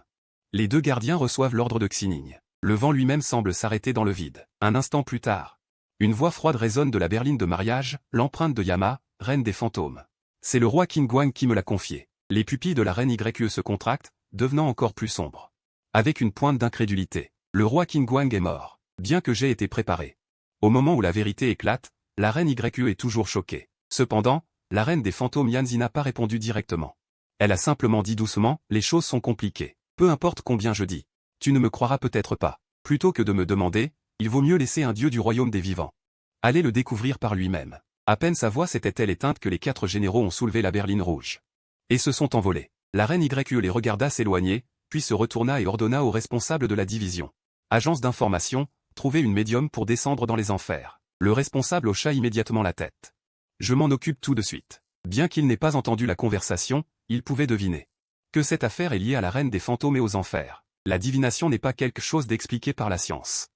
Les deux gardiens reçoivent l'ordre de Xining. Le vent lui-même semble s'arrêter dans le vide. Un instant plus tard, une voix froide résonne de la berline de mariage, l'empreinte de Yama, reine des fantômes. C'est le roi Qin Guang qui me l'a confié. Les pupilles de la reine YE se contractent, devenant encore plus sombres. Avec une pointe d'incrédulité, le roi Qin Guang est mort, bien que j'aie été préparé. Au moment où la vérité éclate, la reine YE est toujours choquée. Cependant, la reine des fantômes Yanzi n'a pas répondu directement. Elle a simplement dit doucement, les choses sont compliquées. Peu importe combien je dis. Tu ne me croiras peut-être pas. Plutôt que de me demander, il vaut mieux laisser un dieu du royaume des vivants. Allez le découvrir par lui-même. À peine sa voix s'était-elle éteinte que les 4 généraux ont soulevé la berline rouge. Et se sont envolés. La reine YE les regarda s'éloigner, puis se retourna et ordonna au responsable de la division. Agence d'information, trouvez une médium pour descendre dans les enfers. Le responsable hocha immédiatement la tête. Je m'en occupe tout de suite. Bien qu'il n'ait pas entendu la conversation, il pouvait deviner que cette affaire est liée à la reine des fantômes et aux enfers. La divination n'est pas quelque chose d'expliqué par la science.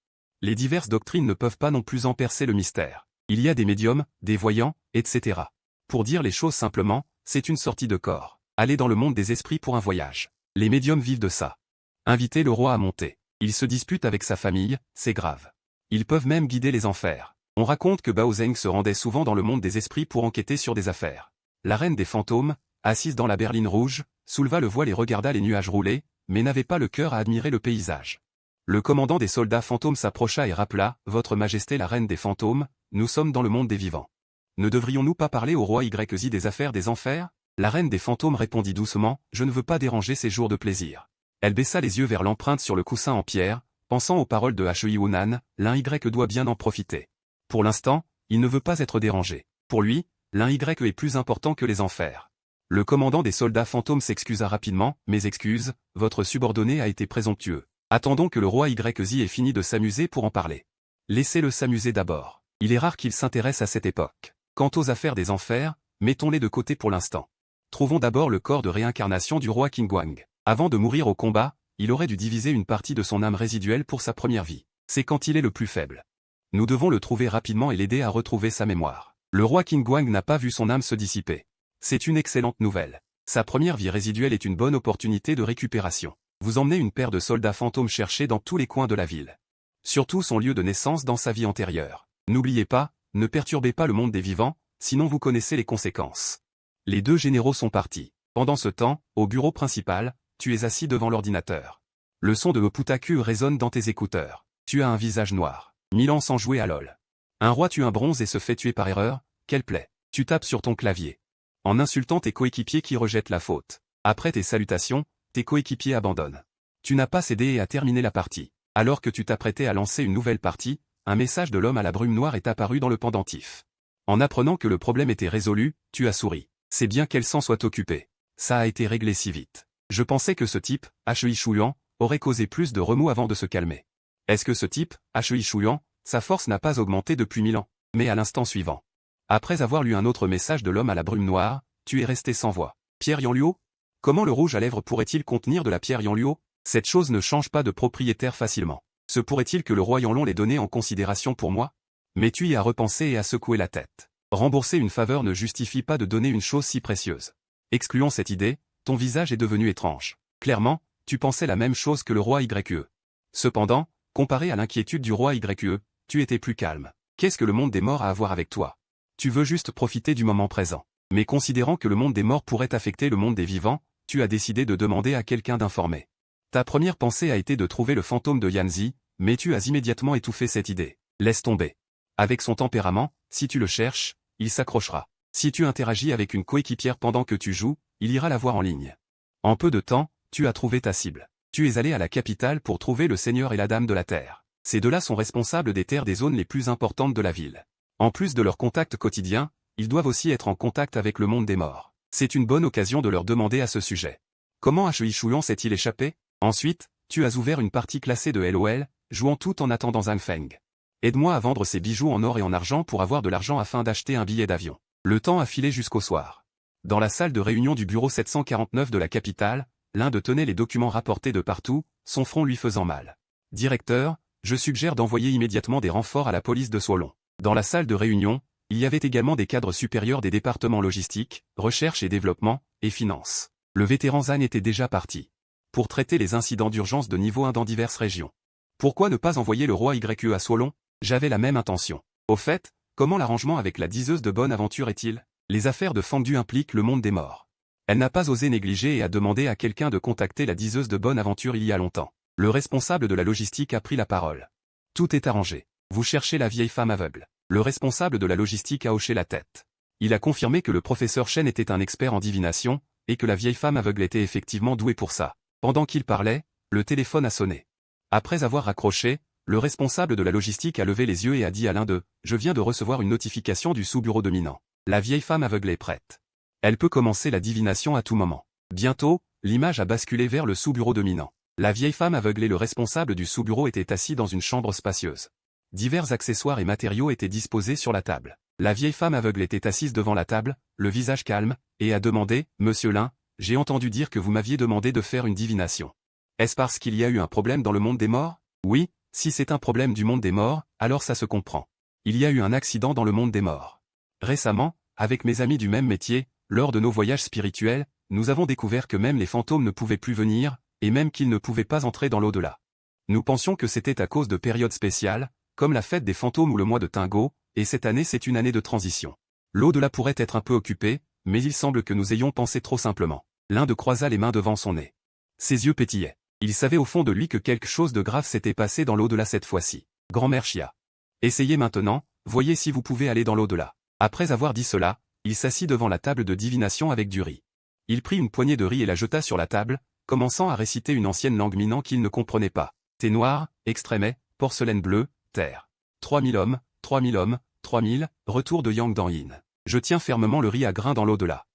Les diverses doctrines ne peuvent pas non plus en percer le mystère. Il y a des médiums, des voyants, etc. Pour dire les choses simplement, c'est une sortie de corps. Aller dans le monde des esprits pour un voyage. Les médiums vivent de ça. Inviter le roi à monter. Il se dispute avec sa famille, c'est grave. Ils peuvent même guider les enfers. On raconte que Bao Zeng se rendait souvent dans le monde des esprits pour enquêter sur des affaires. La reine des fantômes, assise dans la berline rouge, souleva le voile et regarda les nuages rouler, mais n'avait pas le cœur à admirer le paysage. Le commandant des soldats fantômes s'approcha et rappela, « Votre Majesté la reine des fantômes, nous sommes dans le monde des vivants. Ne devrions-nous pas parler au roi YZ des affaires des enfers ?» La reine des fantômes répondit doucement, « Je ne veux pas déranger ces jours de plaisir. » Elle baissa les yeux vers l'empreinte sur le coussin en pierre, pensant aux paroles de Hui Hunan, l'un Y doit bien en profiter. Pour l'instant, il ne veut pas être dérangé. Pour lui, l'un Y est plus important que les enfers. Le commandant des soldats fantômes s'excusa rapidement, « Mes excuses, votre subordonné a été présomptueux. Attendons que le roi YZ ait fini de s'amuser pour en parler. Laissez-le s'amuser d'abord. Il est rare qu'il s'intéresse à cette époque. Quant aux affaires des enfers, mettons-les de côté pour l'instant. Trouvons d'abord le corps de réincarnation du roi Qin Guang. Avant de mourir au combat, il aurait dû diviser une partie de son âme résiduelle pour sa première vie. C'est quand il est le plus faible. Nous devons le trouver rapidement et l'aider à retrouver sa mémoire. Le roi Qin Guang n'a pas vu son âme se dissiper. C'est une excellente nouvelle. Sa première vie résiduelle est une bonne opportunité de récupération. Vous emmenez une paire de soldats fantômes chercher dans tous les coins de la ville. Surtout son lieu de naissance dans sa vie antérieure. N'oubliez pas, ne perturbez pas le monde des vivants, sinon vous connaissez les conséquences. Les 2 généraux sont partis. Pendant ce temps, au bureau principal, tu es assis devant l'ordinateur. Le son de Oputaku résonne dans tes écouteurs. Tu as un visage noir. 1000 ans sans jouer à LOL. Un roi tue un bronze et se fait tuer par erreur, quelle plaie. Tu tapes sur ton clavier. En insultant tes coéquipiers qui rejettent la faute. Après tes salutations, tes coéquipiers abandonnent. Tu n'as pas cédé et as terminé la partie. Alors que tu t'apprêtais à lancer une nouvelle partie, un message de l'homme à la brume noire est apparu dans le pendentif. En apprenant que le problème était résolu, tu as souri. C'est bien qu'elle s'en soit occupée. Ça a été réglé si vite. Je pensais que ce type, Hui Shuyan, aurait causé plus de remous avant de se calmer. Est-ce que ce type, Hui Shuyan, sa force n'a pas augmenté depuis 1000 ans? Mais à l'instant suivant. Après avoir lu un autre message de l'homme à la brume noire, tu es resté sans voix. Pierre Yanluo? Comment le rouge à lèvres pourrait-il contenir de la pierre Yanluo? Cette chose ne change pas de propriétaire facilement. Se pourrait-il que le roi Yanlong l'ait donné en considération pour moi? Mais tu y as repensé et as secoué la tête. Rembourser une faveur ne justifie pas de donner une chose si précieuse. Excluant cette idée, ton visage est devenu étrange. Clairement, tu pensais la même chose que le roi YE. Cependant, comparé à l'inquiétude du roi YE, tu étais plus calme. Qu'est-ce que le monde des morts a à voir avec toi? Tu veux juste profiter du moment présent. Mais considérant que le monde des morts pourrait affecter le monde des vivants, tu as décidé de demander à quelqu'un d'informer. Ta première pensée a été de trouver le fantôme de Yanzi, mais tu as immédiatement étouffé cette idée. Laisse tomber. Avec son tempérament, si tu le cherches, il s'accrochera. Si tu interagis avec une coéquipière pendant que tu joues, il ira la voir en ligne. En peu de temps, tu as trouvé ta cible. Tu es allé à la capitale pour trouver le seigneur et la dame de la terre. Ces deux-là sont responsables des terres des zones les plus importantes de la ville. En plus de leur contact quotidien, ils doivent aussi être en contact avec le monde des morts. C'est une bonne occasion de leur demander à ce sujet. Comment Hui Shuyan s'est-il échappé? Ensuite, tu as ouvert une partie classée de LOL, jouant tout en attendant Zhang Feng. Aide-moi à vendre ces bijoux en or et en argent pour avoir de l'argent afin d'acheter un billet d'avion. Le temps a filé jusqu'au soir. Dans la salle de réunion du bureau 749 de la capitale, l'Inde tenait les documents rapportés de partout, son front lui faisant mal. Directeur, je suggère d'envoyer immédiatement des renforts à la police de Solon. Dans la salle de réunion, il y avait également des cadres supérieurs des départements logistique, recherche et développement, et finances. Le vétéran Zhang était déjà parti. Pour traiter les incidents d'urgence de niveau 1 dans diverses régions. Pourquoi ne pas envoyer le roi YE à Solon? J'avais la même intention. Au fait, comment l'arrangement avec la diseuse de bonne aventure est-il? Les affaires de Fangdu impliquent le monde des morts. Elle n'a pas osé négliger et a demandé à quelqu'un de contacter la diseuse de bonne aventure il y a longtemps. Le responsable de la logistique a pris la parole. Tout est arrangé. Vous cherchez la vieille femme aveugle. Le responsable de la logistique a hoché la tête. Il a confirmé que le professeur Shen était un expert en divination, et que la vieille femme aveugle était effectivement douée pour ça. Pendant qu'il parlait, le téléphone a sonné. Après avoir raccroché, le responsable de la logistique a levé les yeux et a dit à l'un d'eux, « Je viens de recevoir une notification du sous-bureau dominant. La vieille femme aveugle est prête. Elle peut commencer la divination à tout moment. » Bientôt, l'image a basculé vers le sous-bureau dominant. La vieille femme aveugle et le responsable du sous-bureau étaient assis dans une chambre spacieuse. Divers accessoires et matériaux étaient disposés sur la table. La vieille femme aveugle était assise devant la table, le visage calme, et a demandé, « Monsieur Lin, j'ai entendu dire que vous m'aviez demandé de faire une divination. Est-ce parce qu'il y a eu un problème dans le monde des morts? Oui, si c'est un problème du monde des morts, alors ça se comprend. Il y a eu un accident dans le monde des morts. Récemment, avec mes amis du même métier, lors de nos voyages spirituels, nous avons découvert que même les fantômes ne pouvaient plus venir, et même qu'ils ne pouvaient pas entrer dans l'au-delà. Nous pensions que c'était à cause de périodes spéciales, comme la fête des fantômes ou le mois de Tingo, et cette année c'est une année de transition. L'au-delà pourrait être un peu occupé, mais il semble que nous ayons pensé trop simplement. L'Inde croisa les mains devant son nez. Ses yeux pétillaient. Il savait au fond de lui que quelque chose de grave s'était passé dans l'au-delà cette fois-ci. Grand-mère Chia. Essayez maintenant, voyez si vous pouvez aller dans l'au-delà. Après avoir dit cela, il s'assit devant la table de divination avec du riz. Il prit une poignée de riz et la jeta sur la table, commençant à réciter une ancienne langue minant qu'il ne comprenait pas. Thé noir, extrémet, porcelaine bleue, terre. 3000 hommes, 3000, retour de Yang dans Yin. Je tiens fermement le riz à grains dans l'au-delà.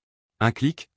Un clic.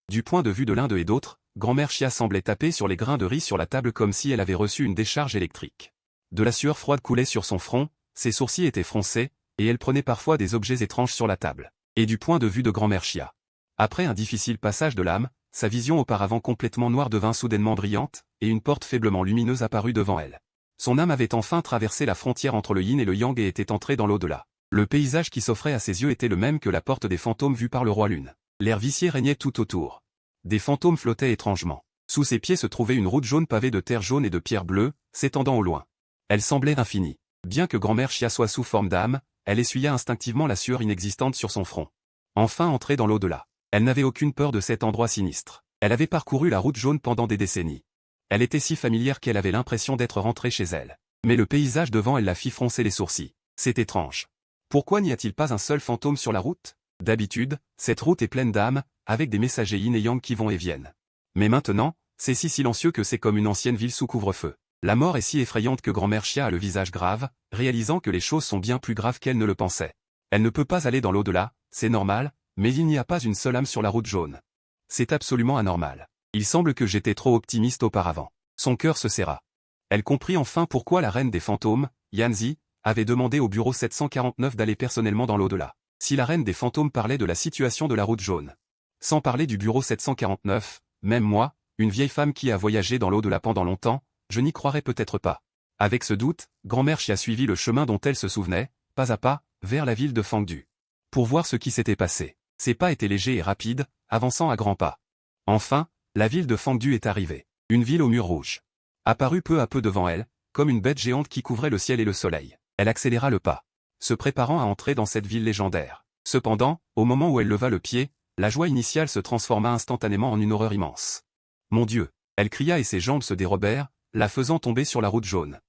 Du point de vue de l'un d'eux et d'autres, grand-mère Chia semblait taper sur les grains de riz sur la table comme si elle avait reçu une décharge électrique. De la sueur froide coulait sur son front, ses sourcils étaient froncés, et elle prenait parfois des objets étranges sur la table. Et du point de vue de grand-mère Chia. Après un difficile passage de l'âme, sa vision auparavant complètement noire devint soudainement brillante, et une porte faiblement lumineuse apparut devant elle. Son âme avait enfin traversé la frontière entre le yin et le yang et était entrée dans l'au-delà. Le paysage qui s'offrait à ses yeux était le même que la porte des fantômes vue par le roi Lune. L'air vicié régnait tout autour. Des fantômes flottaient étrangement. Sous ses pieds se trouvait une route jaune pavée de terre jaune et de pierres bleues, s'étendant au loin. Elle semblait infinie. Bien que grand-mère Chia soit sous forme d'âme, elle essuya instinctivement la sueur inexistante sur son front. Enfin entrée dans l'au-delà. Elle n'avait aucune peur de cet endroit sinistre. Elle avait parcouru la route jaune pendant des décennies. Elle était si familière qu'elle avait l'impression d'être rentrée chez elle. Mais le paysage devant elle la fit froncer les sourcils. C'est étrange. Pourquoi n'y a-t-il pas un seul fantôme sur la route? D'habitude, cette route est pleine d'âmes, avec des messagers yin et yang qui vont et viennent. Mais maintenant, c'est si silencieux que c'est comme une ancienne ville sous couvre-feu. La mort est si effrayante que grand-mère Chia a le visage grave, réalisant que les choses sont bien plus graves qu'elle ne le pensait. Elle ne peut pas aller dans l'au-delà, c'est normal, mais il n'y a pas une seule âme sur la route jaune. C'est absolument anormal. Il semble que j'étais trop optimiste auparavant. Son cœur se serra. Elle comprit enfin pourquoi la reine des fantômes, Yanzi, avait demandé au bureau 749 d'aller personnellement dans l'au-delà. Si la reine des fantômes parlait de la situation de la route jaune. Sans parler du bureau 749, même moi, une vieille femme qui a voyagé dans l'au-delà pendant longtemps, je n'y croirais peut-être pas. Avec ce doute, grand-mère Chia suivit le chemin dont elle se souvenait, pas à pas, vers la ville de Fangdu. Pour voir ce qui s'était passé. Ses pas étaient légers et rapides, avançant à grands pas. Enfin, la ville de Fangdu est arrivée. Une ville aux murs rouges. Apparut peu à peu devant elle, comme une bête géante qui couvrait le ciel et le soleil. Elle accéléra le pas, se préparant à entrer dans cette ville légendaire. Cependant, au moment où elle leva le pied, la joie initiale se transforma instantanément en une horreur immense. Mon Dieu! Elle cria et ses jambes se dérobèrent, la faisant tomber sur la route jaune.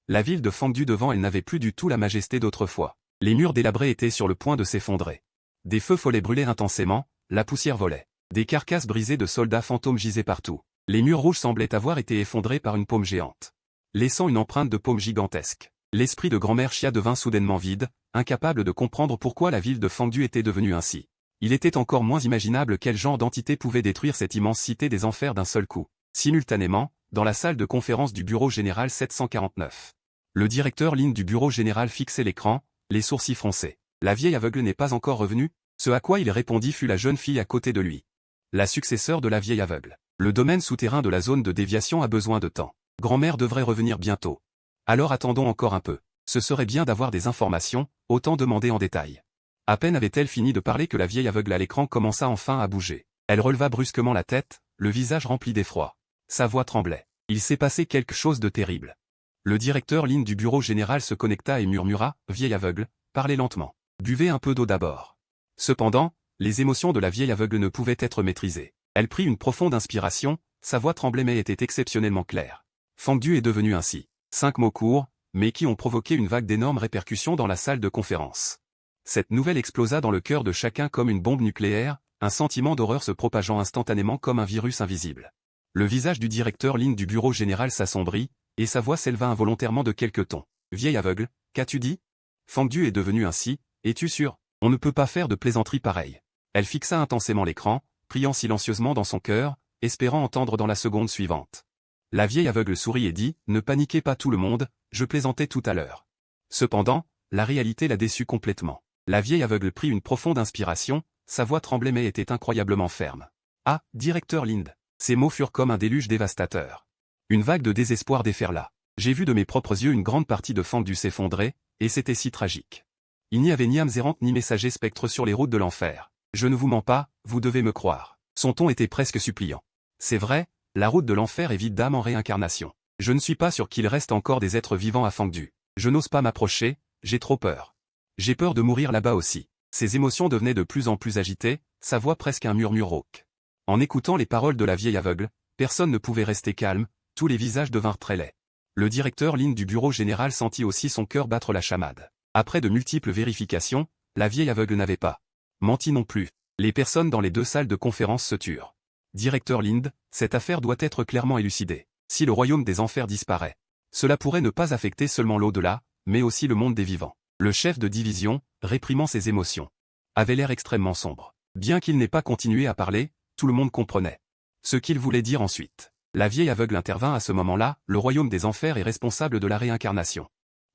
La ville de Fangdu devant elle n'avait plus du tout la majesté d'autrefois. Les murs délabrés étaient sur le point de s'effondrer. Des feux follets brûlaient intensément, la poussière volait. Des carcasses brisées de soldats fantômes gisaient partout. Les murs rouges semblaient avoir été effondrés par une paume géante, laissant une empreinte de paume gigantesque. L'esprit de grand-mère Chia devint soudainement vide, incapable de comprendre pourquoi la ville de Fangdu était devenue ainsi. Il était encore moins imaginable quel genre d'entité pouvait détruire cette immense cité des enfers d'un seul coup. Simultanément, dans la salle de conférence du bureau général 749. Le directeur Lin du bureau général fixait l'écran, les sourcils froncés. La vieille aveugle n'est pas encore revenue? Ce à quoi il répondit fut la jeune fille à côté de lui. La successeur de la vieille aveugle. Le domaine souterrain de la zone de déviation a besoin de temps. Grand-mère devrait revenir bientôt. Alors attendons encore un peu. Ce serait bien d'avoir des informations, autant demander en détail. À peine avait-elle fini de parler que la vieille aveugle à l'écran commença enfin à bouger. Elle releva brusquement la tête, le visage rempli d'effroi. Sa voix tremblait. Il s'est passé quelque chose de terrible. Le directeur Lin du bureau général se connecta et murmura, « Vieille aveugle, parlez lentement. Buvez un peu d'eau d'abord. » Cependant, les émotions de la vieille aveugle ne pouvaient être maîtrisées. Elle prit une profonde inspiration, sa voix tremblait mais était exceptionnellement claire. Fangdu est devenu ainsi. 5 mots courts, mais qui ont provoqué une vague d'énormes répercussions dans la salle de conférence. Cette nouvelle explosa dans le cœur de chacun comme une bombe nucléaire, un sentiment d'horreur se propageant instantanément comme un virus invisible. Le visage du directeur Lin du bureau général s'assombrit, et sa voix s'éleva involontairement de quelques tons. « Vieille aveugle, qu'as-tu dit? Fangdu est devenu ainsi, es-tu sûr? On ne peut pas faire de plaisanterie pareille. » Elle fixa intensément l'écran, priant silencieusement dans son cœur, espérant entendre dans la seconde suivante. La vieille aveugle sourit et dit, « Ne paniquez pas tout le monde, je plaisantais tout à l'heure. » Cependant, la réalité la déçut complètement. La vieille aveugle prit une profonde inspiration, sa voix tremblait mais était incroyablement ferme. « Ah, directeur Lind !» Ces mots furent comme un déluge dévastateur. Une vague de désespoir déferla. J'ai vu de mes propres yeux une grande partie de Fangdu s'effondrer, et c'était si tragique. Il n'y avait ni âmes errantes ni messagers spectres sur les routes de l'enfer. Je ne vous mens pas, vous devez me croire. Son ton était presque suppliant. C'est vrai, la route de l'enfer est vide d'âmes en réincarnation. Je ne suis pas sûr qu'il reste encore des êtres vivants à Fangdu. Je n'ose pas m'approcher, j'ai trop peur. J'ai peur de mourir là-bas aussi. Ses émotions devenaient de plus en plus agitées, sa voix presque un murmure rauque. En écoutant les paroles de la vieille aveugle, personne ne pouvait rester calme, tous les visages devinrent très laids. Le directeur Lin du bureau général sentit aussi son cœur battre la chamade. Après de multiples vérifications, la vieille aveugle n'avait pas menti non plus. Les personnes dans les 2 salles de conférence se turent. Directeur Lind, cette affaire doit être clairement élucidée. Si le royaume des enfers disparaît, cela pourrait ne pas affecter seulement l'au-delà, mais aussi le monde des vivants. Le chef de division, réprimant ses émotions, avait l'air extrêmement sombre. Bien qu'il n'ait pas continué à parler, tout le monde comprenait ce qu'il voulait dire ensuite. La vieille aveugle intervint à ce moment-là, le royaume des enfers est responsable de la réincarnation.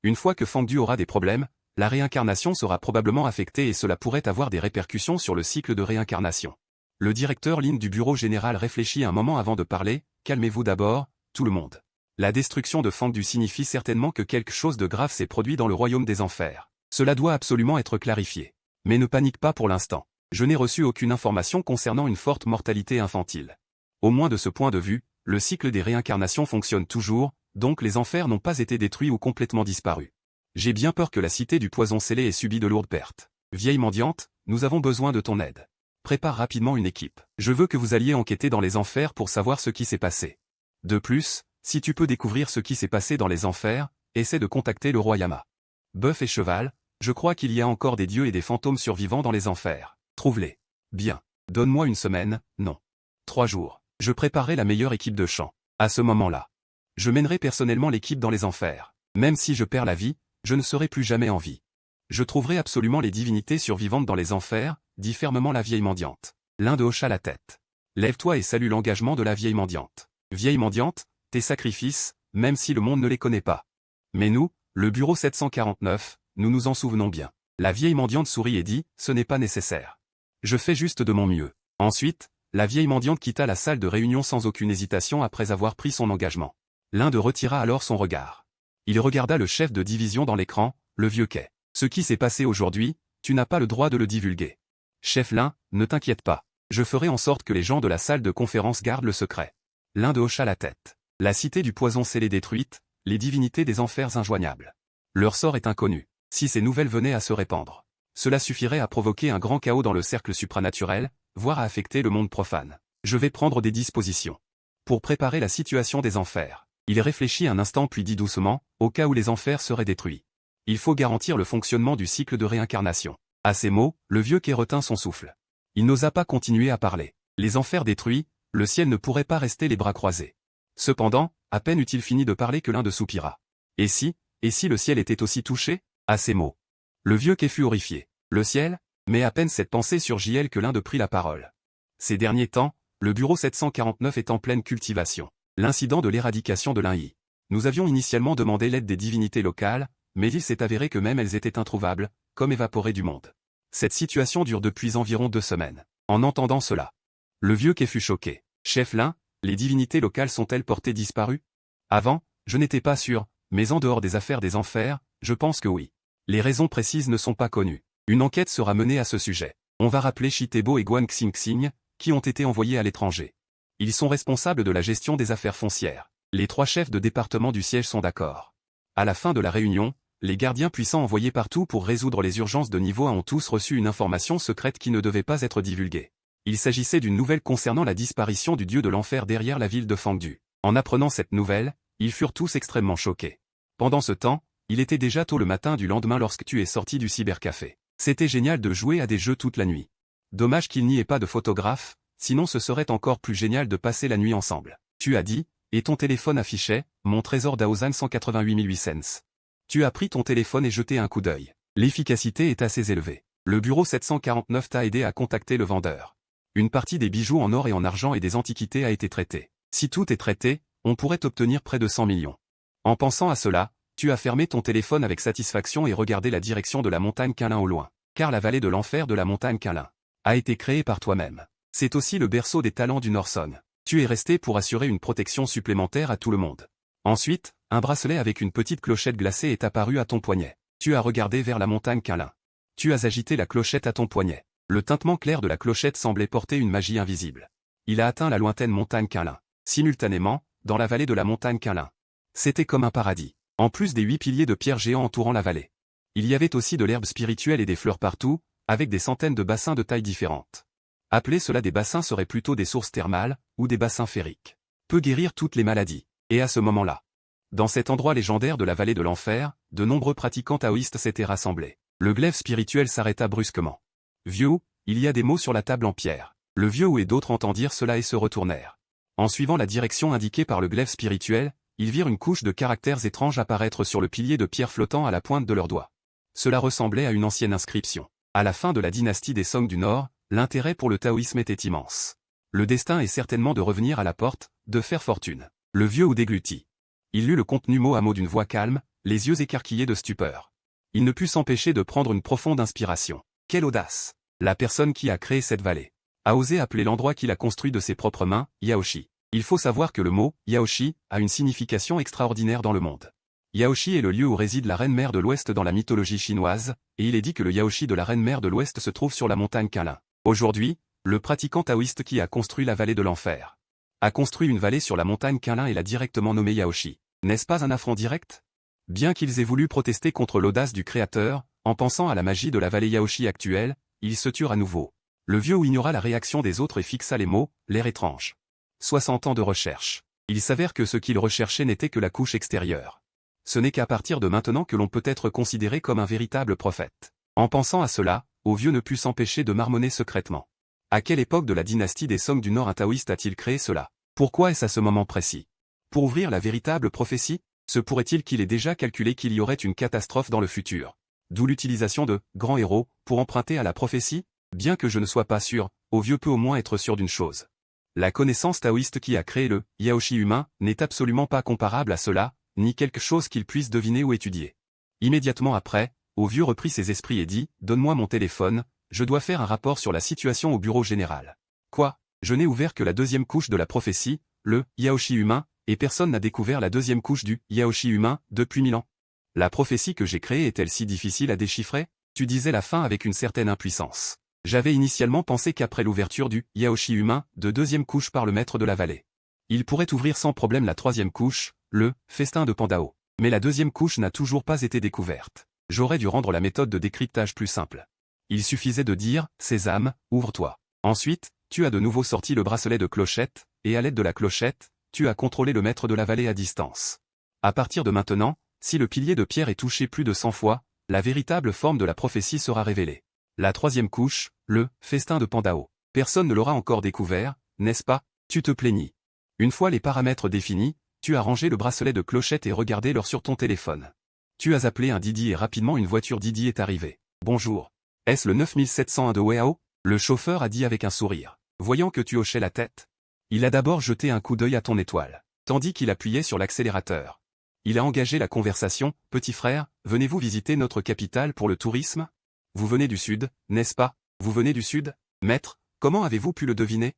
Une fois que Fangdu aura des problèmes, la réincarnation sera probablement affectée et cela pourrait avoir des répercussions sur le cycle de réincarnation. Le directeur Lin du bureau général réfléchit un moment avant de parler, « Calmez-vous d'abord, tout le monde. La destruction de Fangdu signifie certainement que quelque chose de grave s'est produit dans le royaume des enfers. Cela doit absolument être clarifié. Mais ne panique pas pour l'instant. Je n'ai reçu aucune information concernant une forte mortalité infantile. Au moins de ce point de vue, le cycle des réincarnations fonctionne toujours, donc les enfers n'ont pas été détruits ou complètement disparus. J'ai bien peur que la cité du poison scellé ait subi de lourdes pertes. Vieille mendiante, nous avons besoin de ton aide. Prépare rapidement une équipe. Je veux que vous alliez enquêter dans les enfers pour savoir ce qui s'est passé. De plus, si tu peux découvrir ce qui s'est passé dans les enfers, essaie de contacter le roi Yama. Bœuf et cheval, je crois qu'il y a encore des dieux et des fantômes survivants dans les enfers. Trouve-les. Bien. Donne-moi une semaine, non. 3 jours. Je préparerai la meilleure équipe de chant. À ce moment-là, je mènerai personnellement l'équipe dans les enfers. Même si je perds la vie, je ne serai plus jamais en vie. Je trouverai absolument les divinités survivantes dans les enfers, dit fermement la vieille mendiante. L'Inde hocha la tête. Lève-toi et salue l'engagement de la vieille mendiante. Vieille mendiante, tes sacrifices, même si le monde ne les connaît pas. Mais nous, le bureau 749, nous nous en souvenons bien. La vieille mendiante sourit et dit, ce n'est pas nécessaire. Je fais juste de mon mieux. Ensuite, la vieille mendiante quitta la salle de réunion sans aucune hésitation après avoir pris son engagement. L'Inde retira alors son regard. Il regarda le chef de division dans l'écran, le vieux quai. Ce qui s'est passé aujourd'hui, tu n'as pas le droit de le divulguer. Chef Lin, ne t'inquiète pas. Je ferai en sorte que les gens de la salle de conférence gardent le secret. L'Inde hocha la tête. La cité du poison scellé détruite, les divinités des enfers injoignables. Leur sort est inconnu. Si ces nouvelles venaient à se répandre, cela suffirait à provoquer un grand chaos dans le cercle supranaturel, voire à affecter le monde profane. Je vais prendre des dispositions pour préparer la situation des enfers. Il réfléchit un instant puis dit doucement, au cas où les enfers seraient détruits. Il faut garantir le fonctionnement du cycle de réincarnation. À ces mots, le vieux quai retint son souffle. Il n'osa pas continuer à parler. Les enfers détruits, Le ciel ne pourrait pas rester les bras croisés. Cependant, à peine eut-il fini de parler que l'un de soupira. Et si le ciel était aussi touché? À ces mots. Le vieux quai fut horrifié. Le ciel? Mais à peine cette pensée surgit elle que l'un de prit la parole. Ces derniers temps, le bureau 749 est en pleine cultivation. L'incident de l'éradication de l'Ain. Nous avions initialement demandé l'aide des divinités locales, mais il s'est avéré que même elles étaient introuvables, comme évaporées du monde. Cette situation dure depuis environ 2 semaines. En entendant cela, le vieux quai fut choqué. Chef Lin, les divinités locales sont-elles portées disparues? Avant, je n'étais pas sûr, mais en dehors des affaires des enfers, je pense que oui. Les raisons précises ne sont pas connues. Une enquête sera menée à ce sujet. On va rappeler Chitebo et Guan Xingxing, qui ont été envoyés à l'étranger. Ils sont responsables de la gestion des affaires foncières. Les 3 chefs de département du siège sont d'accord. À la fin de la réunion, les gardiens puissants envoyés partout pour résoudre les urgences de niveau 1 ont tous reçu une information secrète qui ne devait pas être divulguée. Il s'agissait d'une nouvelle concernant la disparition du dieu de l'enfer derrière la ville de Fangdu. En apprenant cette nouvelle, ils furent tous extrêmement choqués. Pendant ce temps, il était déjà tôt le matin du lendemain lorsque tu es sorti du cybercafé. C'était génial de jouer à des jeux toute la nuit. Dommage qu'il n'y ait pas de photographe, sinon ce serait encore plus génial de passer la nuit ensemble. Tu as dit, et ton téléphone affichait, mon trésor d'Aozan 188 800. Tu as pris ton téléphone et jeté un coup d'œil. L'efficacité est assez élevée. Le bureau 749 t'a aidé à contacter le vendeur. Une partie des bijoux en or et en argent et des antiquités a été traitée. Si tout est traité, on pourrait obtenir près de 100 millions. En pensant à cela, tu as fermé ton téléphone avec satisfaction et regardé la direction de la montagne Qinlin au loin. Car la vallée de l'enfer de la montagne Qinlin a été créée par toi-même. C'est aussi le berceau des talents du Norson. Tu es resté pour assurer une protection supplémentaire à tout le monde. Ensuite, un bracelet avec une petite clochette glacée est apparu à ton poignet. Tu as regardé vers la montagne Qinlin. Tu as agité la clochette à ton poignet. Le tintement clair de la clochette semblait porter une magie invisible. Il a atteint la lointaine montagne Qinlin. Simultanément, dans la vallée de la montagne Qinlin. C'était comme un paradis. En plus des 8 piliers de pierre géants entourant la vallée. Il y avait aussi de l'herbe spirituelle et des fleurs partout, avec des centaines de bassins de tailles différentes. Appeler cela des bassins serait plutôt des sources thermales, ou des bassins ferriques. Peut guérir toutes les maladies. Et à ce moment-là, dans cet endroit légendaire de la vallée de l'enfer, de nombreux pratiquants taoïstes s'étaient rassemblés. Le glaive spirituel s'arrêta brusquement. Vieux, il y a des mots sur la table en pierre. Le vieux et d'autres entendirent cela et se retournèrent. En suivant la direction indiquée par le glaive spirituel, ils virent une couche de caractères étranges apparaître sur le pilier de pierre flottant à la pointe de leurs doigts. Cela ressemblait à une ancienne inscription. À la fin de la dynastie des Song du Nord, l'intérêt pour le taoïsme était immense. Le destin est certainement de revenir à la porte, de faire fortune. Le vieux déglutit. Il lut le contenu mot à mot d'une voix calme, les yeux écarquillés de stupeur. Il ne put s'empêcher de prendre une profonde inspiration. Quelle audace! La personne qui a créé cette vallée a osé appeler l'endroit qu'il a construit de ses propres mains, Yaoshi. Il faut savoir que le mot « Yaoshi » a une signification extraordinaire dans le monde. Yaoshi est le lieu où réside la reine-mère de l'Ouest dans la mythologie chinoise, et il est dit que le Yaoshi de la reine-mère de l'Ouest se trouve sur la montagne Qinlin. Aujourd'hui, le pratiquant taoïste qui a construit la vallée de l'enfer a construit une vallée sur la montagne Qinlin et l'a directement nommée Yaoshi. N'est-ce pas un affront direct? Bien qu'ils aient voulu protester contre l'audace du créateur, en pensant à la magie de la vallée Yaoshi actuelle, ils se turent à nouveau. Le vieux ignora la réaction des autres et fixa les mots, l'air étrange. 60 ans de recherche. Il s'avère que ce qu'il recherchait n'était que la couche extérieure. Ce n'est qu'à partir de maintenant que l'on peut être considéré comme un véritable prophète. En pensant à cela, au vieux ne put s'empêcher de marmonner secrètement. À quelle époque de la dynastie des Song du Nord un taoïste a-t-il créé cela? Pourquoi est-ce à ce moment précis? Pour ouvrir la véritable prophétie? Se pourrait-il qu'il ait déjà calculé qu'il y aurait une catastrophe dans le futur? D'où l'utilisation de « grands héros » pour emprunter à la prophétie? Bien que je ne sois pas sûr, au vieux peut au moins être sûr d'une chose. La connaissance taoïste qui a créé le Yaoshi humain n'est absolument pas comparable à cela, ni quelque chose qu'il puisse deviner ou étudier. Immédiatement après, au vieux reprit ses esprits et dit « Donne-moi mon téléphone, je dois faire un rapport sur la situation au bureau général. » Quoi? Je n'ai ouvert que la deuxième couche de la prophétie, le Yaoshi humain, et personne n'a découvert la deuxième couche du Yaoshi humain depuis 1000 ans. La prophétie que j'ai créée est-elle si difficile à déchiffrer? Tu disais la fin avec une certaine impuissance. J'avais initialement pensé qu'après l'ouverture du Yaoshi humain, de deuxième couche par le maître de la vallée, il pourrait ouvrir sans problème la troisième couche, le festin de Pandao. Mais la deuxième couche n'a toujours pas été découverte. J'aurais dû rendre la méthode de décryptage plus simple. Il suffisait de dire « Sésame, ouvre-toi ». Ensuite, tu as de nouveau sorti le bracelet de clochette, et à l'aide de la clochette, tu as contrôlé le maître de la vallée à distance. À partir de maintenant, si le pilier de pierre est touché plus de 100 fois, la véritable forme de la prophétie sera révélée. La troisième couche, le festin de Pandao. Personne ne l'aura encore découvert, n'est-ce pas? Tu te plaignis. Une fois les paramètres définis, tu as rangé le bracelet de clochette et regardé l'heure sur ton téléphone. Tu as appelé un Didi et rapidement une voiture Didi est arrivée. Bonjour. Est-ce le 9701 de Weao? Le chauffeur a dit avec un sourire. Voyant que tu hochais la tête. Il a d'abord jeté un coup d'œil à ton étoile, tandis qu'il appuyait sur l'accélérateur. Il a engagé la conversation. Petit frère, venez-vous visiter notre capitale pour le tourisme? Vous venez du sud, n'est-ce pas? Vous venez du sud? Maître, comment avez-vous pu le deviner?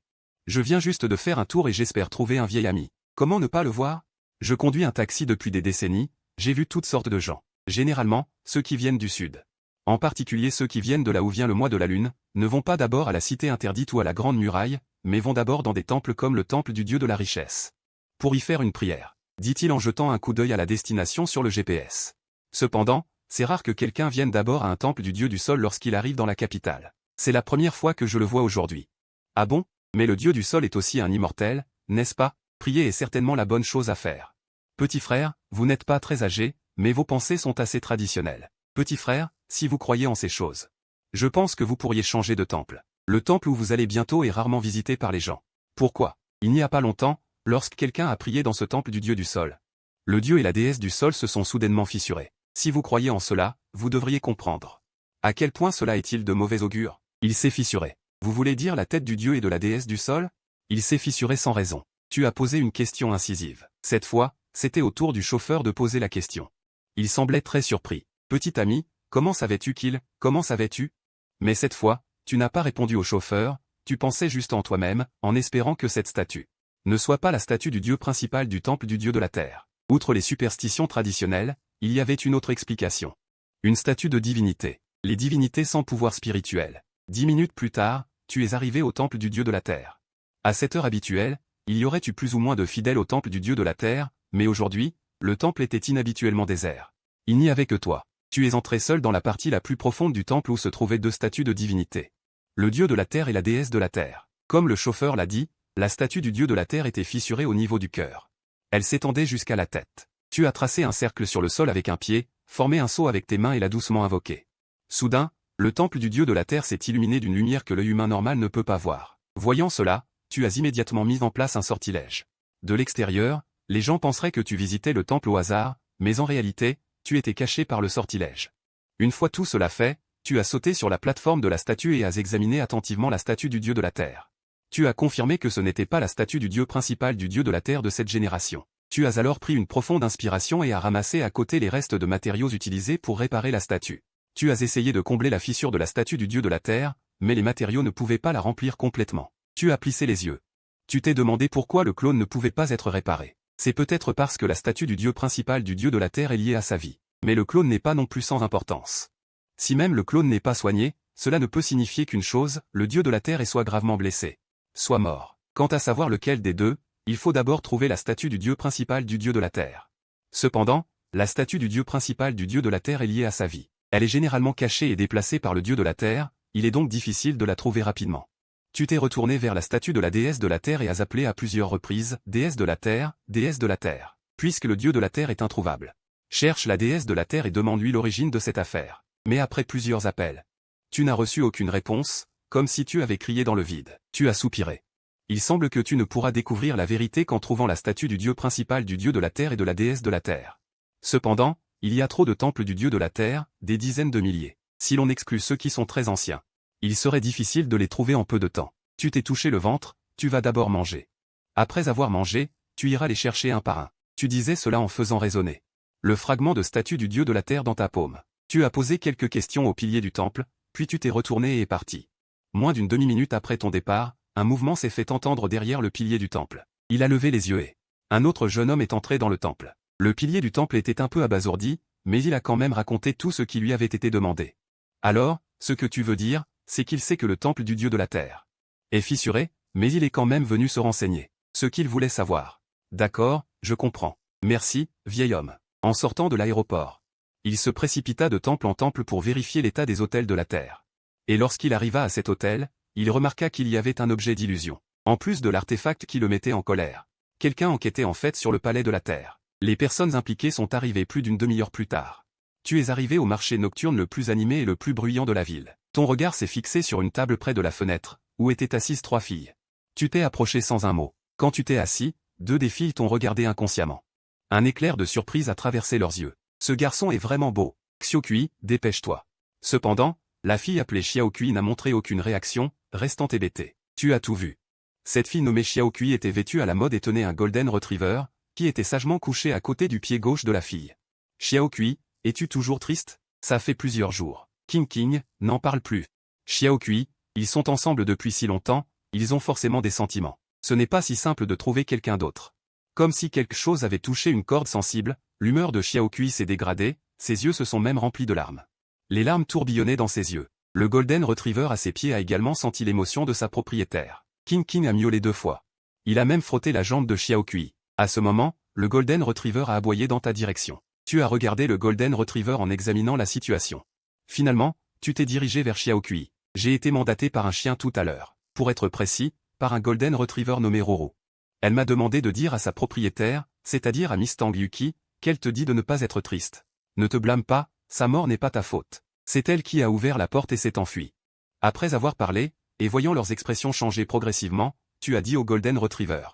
Je viens juste de faire un tour et j'espère trouver un vieil ami. Comment ne pas le voir? Je conduis un taxi depuis des décennies, j'ai vu toutes sortes de gens. Généralement, ceux qui viennent du sud. En particulier ceux qui viennent de là où vient le mois de la lune, ne vont pas d'abord à la cité interdite ou à la grande muraille, mais vont d'abord dans des temples comme le temple du dieu de la richesse. Pour y faire une prière, dit-il en jetant un coup d'œil à la destination sur le GPS. Cependant, c'est rare que quelqu'un vienne d'abord à un temple du dieu du sol lorsqu'il arrive dans la capitale. C'est la première fois que je le vois aujourd'hui. Ah bon? Mais le dieu du sol est aussi un immortel, n'est-ce pas? Prier est certainement la bonne chose à faire. Petit frère, vous n'êtes pas très âgé, mais vos pensées sont assez traditionnelles. Petit frère, si vous croyez en ces choses, je pense que vous pourriez changer de temple. Le temple où vous allez bientôt est rarement visité par les gens. Pourquoi? Il n'y a pas longtemps, lorsque quelqu'un a prié dans ce temple du dieu du sol, le dieu et la déesse du sol se sont soudainement fissurés. Si vous croyez en cela, vous devriez comprendre. À quel point cela est-il de mauvais augure? Il s'est fissuré. Vous voulez dire la tête du dieu et de la déesse du sol? Il s'est fissuré sans raison. Tu as posé une question incisive. Cette fois, c'était au tour du chauffeur de poser la question. Il semblait très surpris. Petit ami, comment savais-tu qu'il... Comment savais-tu? Mais cette fois, tu n'as pas répondu au chauffeur, tu pensais juste en toi-même, en espérant que cette statue ne soit pas la statue du dieu principal du temple du dieu de la terre. Outre les superstitions traditionnelles, il y avait une autre explication. Une statue de divinité. Les divinités sans pouvoir spirituel. 10 minutes plus tard, tu es arrivé au temple du dieu de la terre. À cette heure habituelle, il y aurait eu plus ou moins de fidèles au temple du dieu de la terre, mais aujourd'hui, le temple était inhabituellement désert. Il n'y avait que toi. Tu es entré seul dans la partie la plus profonde du temple où se trouvaient deux statues de divinité. Le dieu de la terre et la déesse de la terre. Comme le chauffeur l'a dit, la statue du dieu de la terre était fissurée au niveau du cœur. Elle s'étendait jusqu'à la tête. Tu as tracé un cercle sur le sol avec un pied, formé un sceau avec tes mains et l'as doucement invoqué. Soudain, le temple du dieu de la terre s'est illuminé d'une lumière que l'œil humain normal ne peut pas voir. Voyant cela, tu as immédiatement mis en place un sortilège. De l'extérieur, les gens penseraient que tu visitais le temple au hasard, mais en réalité, tu étais caché par le sortilège. Une fois tout cela fait, tu as sauté sur la plateforme de la statue et as examiné attentivement la statue du dieu de la terre. Tu as confirmé que ce n'était pas la statue du dieu principal du dieu de la terre de cette génération. Tu as alors pris une profonde inspiration et as ramassé à côté les restes de matériaux utilisés pour réparer la statue. Tu as essayé de combler la fissure de la statue du dieu de la terre, mais les matériaux ne pouvaient pas la remplir complètement. Tu as plissé les yeux. Tu t'es demandé pourquoi le clone ne pouvait pas être réparé. C'est peut-être parce que la statue du dieu principal du dieu de la terre est liée à sa vie. Mais le clone n'est pas non plus sans importance. Si même le clone n'est pas soigné, cela ne peut signifier qu'une chose, le dieu de la terre est soit gravement blessé, soit mort. Quant à savoir lequel des deux, il faut d'abord trouver la statue du dieu principal du dieu de la terre. Cependant, la statue du dieu principal du dieu de la terre est liée à sa vie. Elle est généralement cachée et déplacée par le dieu de la terre, il est donc difficile de la trouver rapidement. Tu t'es retourné vers la statue de la déesse de la terre et as appelé à plusieurs reprises « Déesse de la terre, déesse de la terre », puisque le dieu de la terre est introuvable. Cherche la déesse de la terre et demande-lui l'origine de cette affaire. Mais après plusieurs appels, tu n'as reçu aucune réponse, comme si tu avais crié dans le vide. Tu as soupiré. Il semble que tu ne pourras découvrir la vérité qu'en trouvant la statue du dieu principal du dieu de la terre et de la déesse de la terre. Cependant, il y a trop de temples du dieu de la terre, des dizaines de milliers. Si l'on exclut ceux qui sont très anciens, il serait difficile de les trouver en peu de temps. Tu t'es touché le ventre, tu vas d'abord manger. Après avoir mangé, tu iras les chercher un par un. Tu disais cela en faisant résonner le fragment de statue du dieu de la terre dans ta paume. Tu as posé quelques questions au pilier du temple, puis tu t'es retourné et es parti. Moins d'une demi-minute après ton départ, un mouvement s'est fait entendre derrière le pilier du temple. Il a levé les yeux et un autre jeune homme est entré dans le temple. Le pilier du temple était un peu abasourdi, mais il a quand même raconté tout ce qui lui avait été demandé. Alors, ce que tu veux dire, c'est qu'il sait que le temple du dieu de la terre est fissuré, mais il est quand même venu se renseigner. Ce qu'il voulait savoir. D'accord, je comprends. Merci, vieil homme. En sortant de l'aéroport, il se précipita de temple en temple pour vérifier l'état des hôtels de la terre. Et lorsqu'il arriva à cet hôtel, il remarqua qu'il y avait un objet d'illusion. En plus de l'artefact qui le mettait en colère. Quelqu'un enquêtait en fait sur le palais de la terre. Les personnes impliquées sont arrivées plus d'une demi-heure plus tard. Tu es arrivé au marché nocturne le plus animé et le plus bruyant de la ville. Ton regard s'est fixé sur une table près de la fenêtre, où étaient assises trois filles. Tu t'es approché sans un mot. Quand tu t'es assis, deux des filles t'ont regardé inconsciemment. Un éclair de surprise a traversé leurs yeux. Ce garçon est vraiment beau. Xiaokui, dépêche-toi. Cependant, la fille appelée Xiaokui n'a montré aucune réaction, restant hébétée. Tu as tout vu. Cette fille nommée Xiaokui était vêtue à la mode et tenait un Golden Retriever, qui était sagement couché à côté du pied gauche de la fille. Xiaokui, es-tu toujours triste? Ça fait plusieurs jours. King, n'en parle plus. Xiaokui, ils sont ensemble depuis si longtemps, ils ont forcément des sentiments. Ce n'est pas si simple de trouver quelqu'un d'autre. Comme si quelque chose avait touché une corde sensible, l'humeur de Xiaokui s'est dégradée, ses yeux se sont même remplis de larmes. Les larmes tourbillonnaient dans ses yeux. Le Golden Retriever à ses pieds a également senti l'émotion de sa propriétaire. King a miaulé 2 fois. Il a même frotté la jambe de Xiaokui. À ce moment, le Golden Retriever a aboyé dans ta direction. Tu as regardé le Golden Retriever en examinant la situation. Finalement, tu t'es dirigé vers Xiaokui. J'ai été mandaté par un chien tout à l'heure. Pour être précis, par un Golden Retriever nommé Roro. Elle m'a demandé de dire à sa propriétaire, c'est-à-dire à Miss Tang Yuki, qu'elle te dit de ne pas être triste. Ne te blâme pas, sa mort n'est pas ta faute. C'est elle qui a ouvert la porte et s'est enfuie. Après avoir parlé, et voyant leurs expressions changer progressivement, tu as dit au Golden Retriever.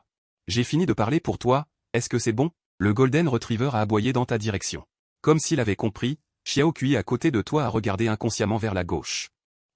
J'ai fini de parler pour toi, est-ce que c'est bon? Le Golden Retriever a aboyé dans ta direction. Comme s'il avait compris, Xiaokui à côté de toi a regardé inconsciemment vers la gauche.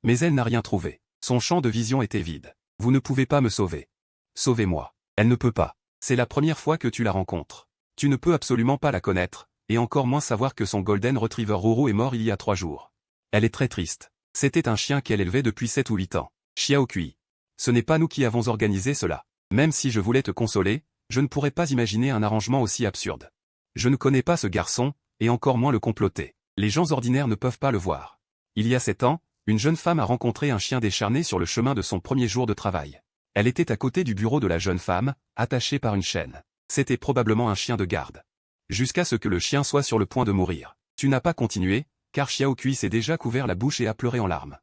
Mais elle n'a rien trouvé. Son champ de vision était vide. Vous ne pouvez pas me sauver. Sauvez-moi. Elle ne peut pas. C'est la première fois que tu la rencontres. Tu ne peux absolument pas la connaître, et encore moins savoir que son Golden Retriever Roro est mort il y a 3 jours. Elle est très triste. C'était un chien qu'elle élevait depuis 7 ou 8 ans. Xiaokui. Ce n'est pas nous qui avons organisé cela. Même si je voulais te consoler, je ne pourrais pas imaginer un arrangement aussi absurde. Je ne connais pas ce garçon, et encore moins le comploter. Les gens ordinaires ne peuvent pas le voir. Il y a 7 ans, une jeune femme a rencontré un chien décharné sur le chemin de son premier jour de travail. Elle était à côté du bureau de la jeune femme, attachée par une chaîne. C'était probablement un chien de garde. Jusqu'à ce que le chien soit sur le point de mourir. Tu n'as pas continué, car Xiaokui s'est déjà couvert la bouche et a pleuré en larmes.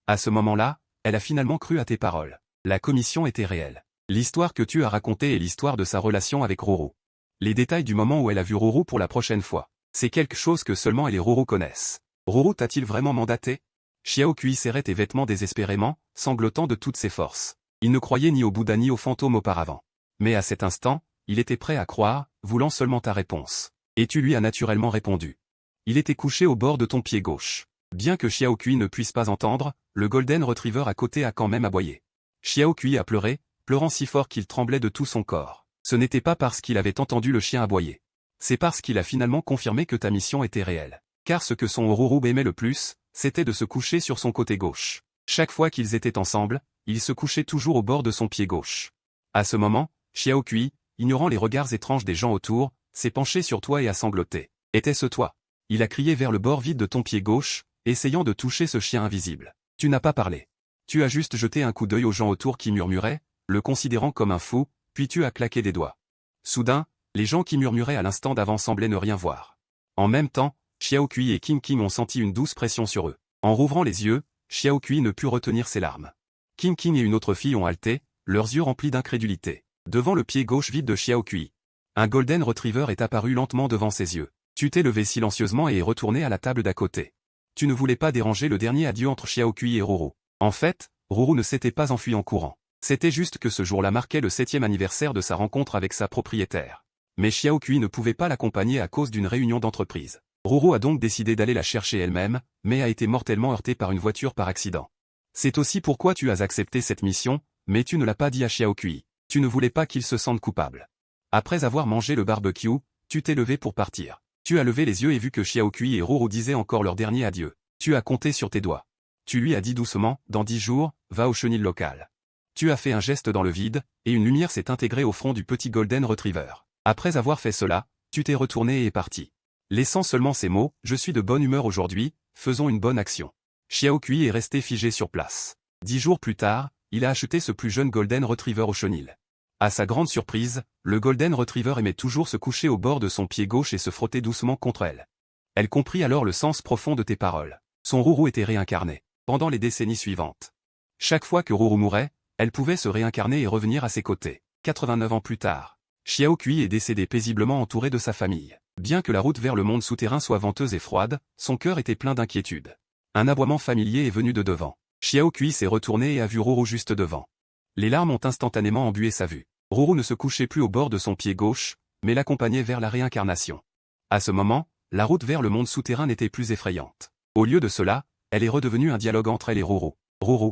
À ce moment-là, elle a finalement cru à tes paroles. La commission était réelle. L'histoire que tu as racontée est l'histoire de sa relation avec Roro. Les détails du moment où elle a vu Roro pour la prochaine fois. C'est quelque chose que seulement elle et Roro connaissent. Roro t'a-t-il vraiment mandaté? Xiaokui serrait tes vêtements désespérément, sanglotant de toutes ses forces. Il ne croyait ni au Bouddha ni aux fantômes auparavant. Mais à cet instant, il était prêt à croire, voulant seulement ta réponse. Et tu lui as naturellement répondu. Il était couché au bord de ton pied gauche. Bien que Xiaokui ne puisse pas entendre, le Golden Retriever à côté a quand même aboyé. Xiaokui a pleuré, pleurant si fort qu'il tremblait de tout son corps. Ce n'était pas parce qu'il avait entendu le chien aboyer. C'est parce qu'il a finalement confirmé que ta mission était réelle. Car ce que son Oruru aimait le plus, c'était de se coucher sur son côté gauche. Chaque fois qu'ils étaient ensemble, il se couchait toujours au bord de son pied gauche. À ce moment, Xiaokui, ignorant les regards étranges des gens autour, s'est penché sur toi et a sangloté. Était-ce toi? Il a crié vers le bord vide de ton pied gauche, essayant de toucher ce chien invisible. Tu n'as pas parlé. Tu as juste jeté un coup d'œil aux gens autour qui murmuraient, le considérant comme un fou, puis tu as claqué des doigts. Soudain, les gens qui murmuraient à l'instant d'avant semblaient ne rien voir. En même temps, Xiaokui et King ont senti une douce pression sur eux. En rouvrant les yeux, Xiaokui ne put retenir ses larmes. King et une autre fille ont halté, leurs yeux remplis d'incrédulité. Devant le pied gauche vide de Xiaokui. Un Golden Retriever est apparu lentement devant ses yeux. Tu t'es levé silencieusement et es retourné à la table d'à côté. Tu ne voulais pas déranger le dernier adieu entre Xiaokui et Roro. En fait, Roro ne s'était pas enfui en courant. C'était juste que ce jour-là marquait le 7e anniversaire de sa rencontre avec sa propriétaire. Mais Xiaokui ne pouvait pas l'accompagner à cause d'une réunion d'entreprise. Roro a donc décidé d'aller la chercher elle-même, mais a été mortellement heurtée par une voiture par accident. C'est aussi pourquoi tu as accepté cette mission, mais tu ne l'as pas dit à Xiaokui. Tu ne voulais pas qu'il se sente coupable. Après avoir mangé le barbecue, tu t'es levé pour partir. Tu as levé les yeux et vu que Xiaokui et Roro disaient encore leur dernier adieu. Tu as compté sur tes doigts. Tu lui as dit doucement, dans 10 jours, va au chenil local. Tu as fait un geste dans le vide, et une lumière s'est intégrée au front du petit Golden Retriever. Après avoir fait cela, tu t'es retourné et es parti. Laissant seulement ces mots, je suis de bonne humeur aujourd'hui, faisons une bonne action. Xiaokui est resté figé sur place. 10 jours plus tard, il a acheté ce plus jeune Golden Retriever au chenil. À sa grande surprise, le Golden Retriever aimait toujours se coucher au bord de son pied gauche et se frotter doucement contre elle. Elle comprit alors le sens profond de tes paroles. Son Roro était réincarné. Pendant les décennies suivantes. Chaque fois que Roro mourait, elle pouvait se réincarner et revenir à ses côtés. 89 ans plus tard. Xiaokui est décédé paisiblement entouré de sa famille. Bien que la route vers le monde souterrain soit venteuse et froide, son cœur était plein d'inquiétude. Un aboiement familier est venu de devant. Xiaokui s'est retourné et a vu Roro juste devant. Les larmes ont instantanément embué sa vue. Ruru ne se couchait plus au bord de son pied gauche, mais l'accompagnait vers la réincarnation. À ce moment, la route vers le monde souterrain n'était plus effrayante. Au lieu de cela, elle est redevenue un dialogue entre elle et Ruru. Ruru.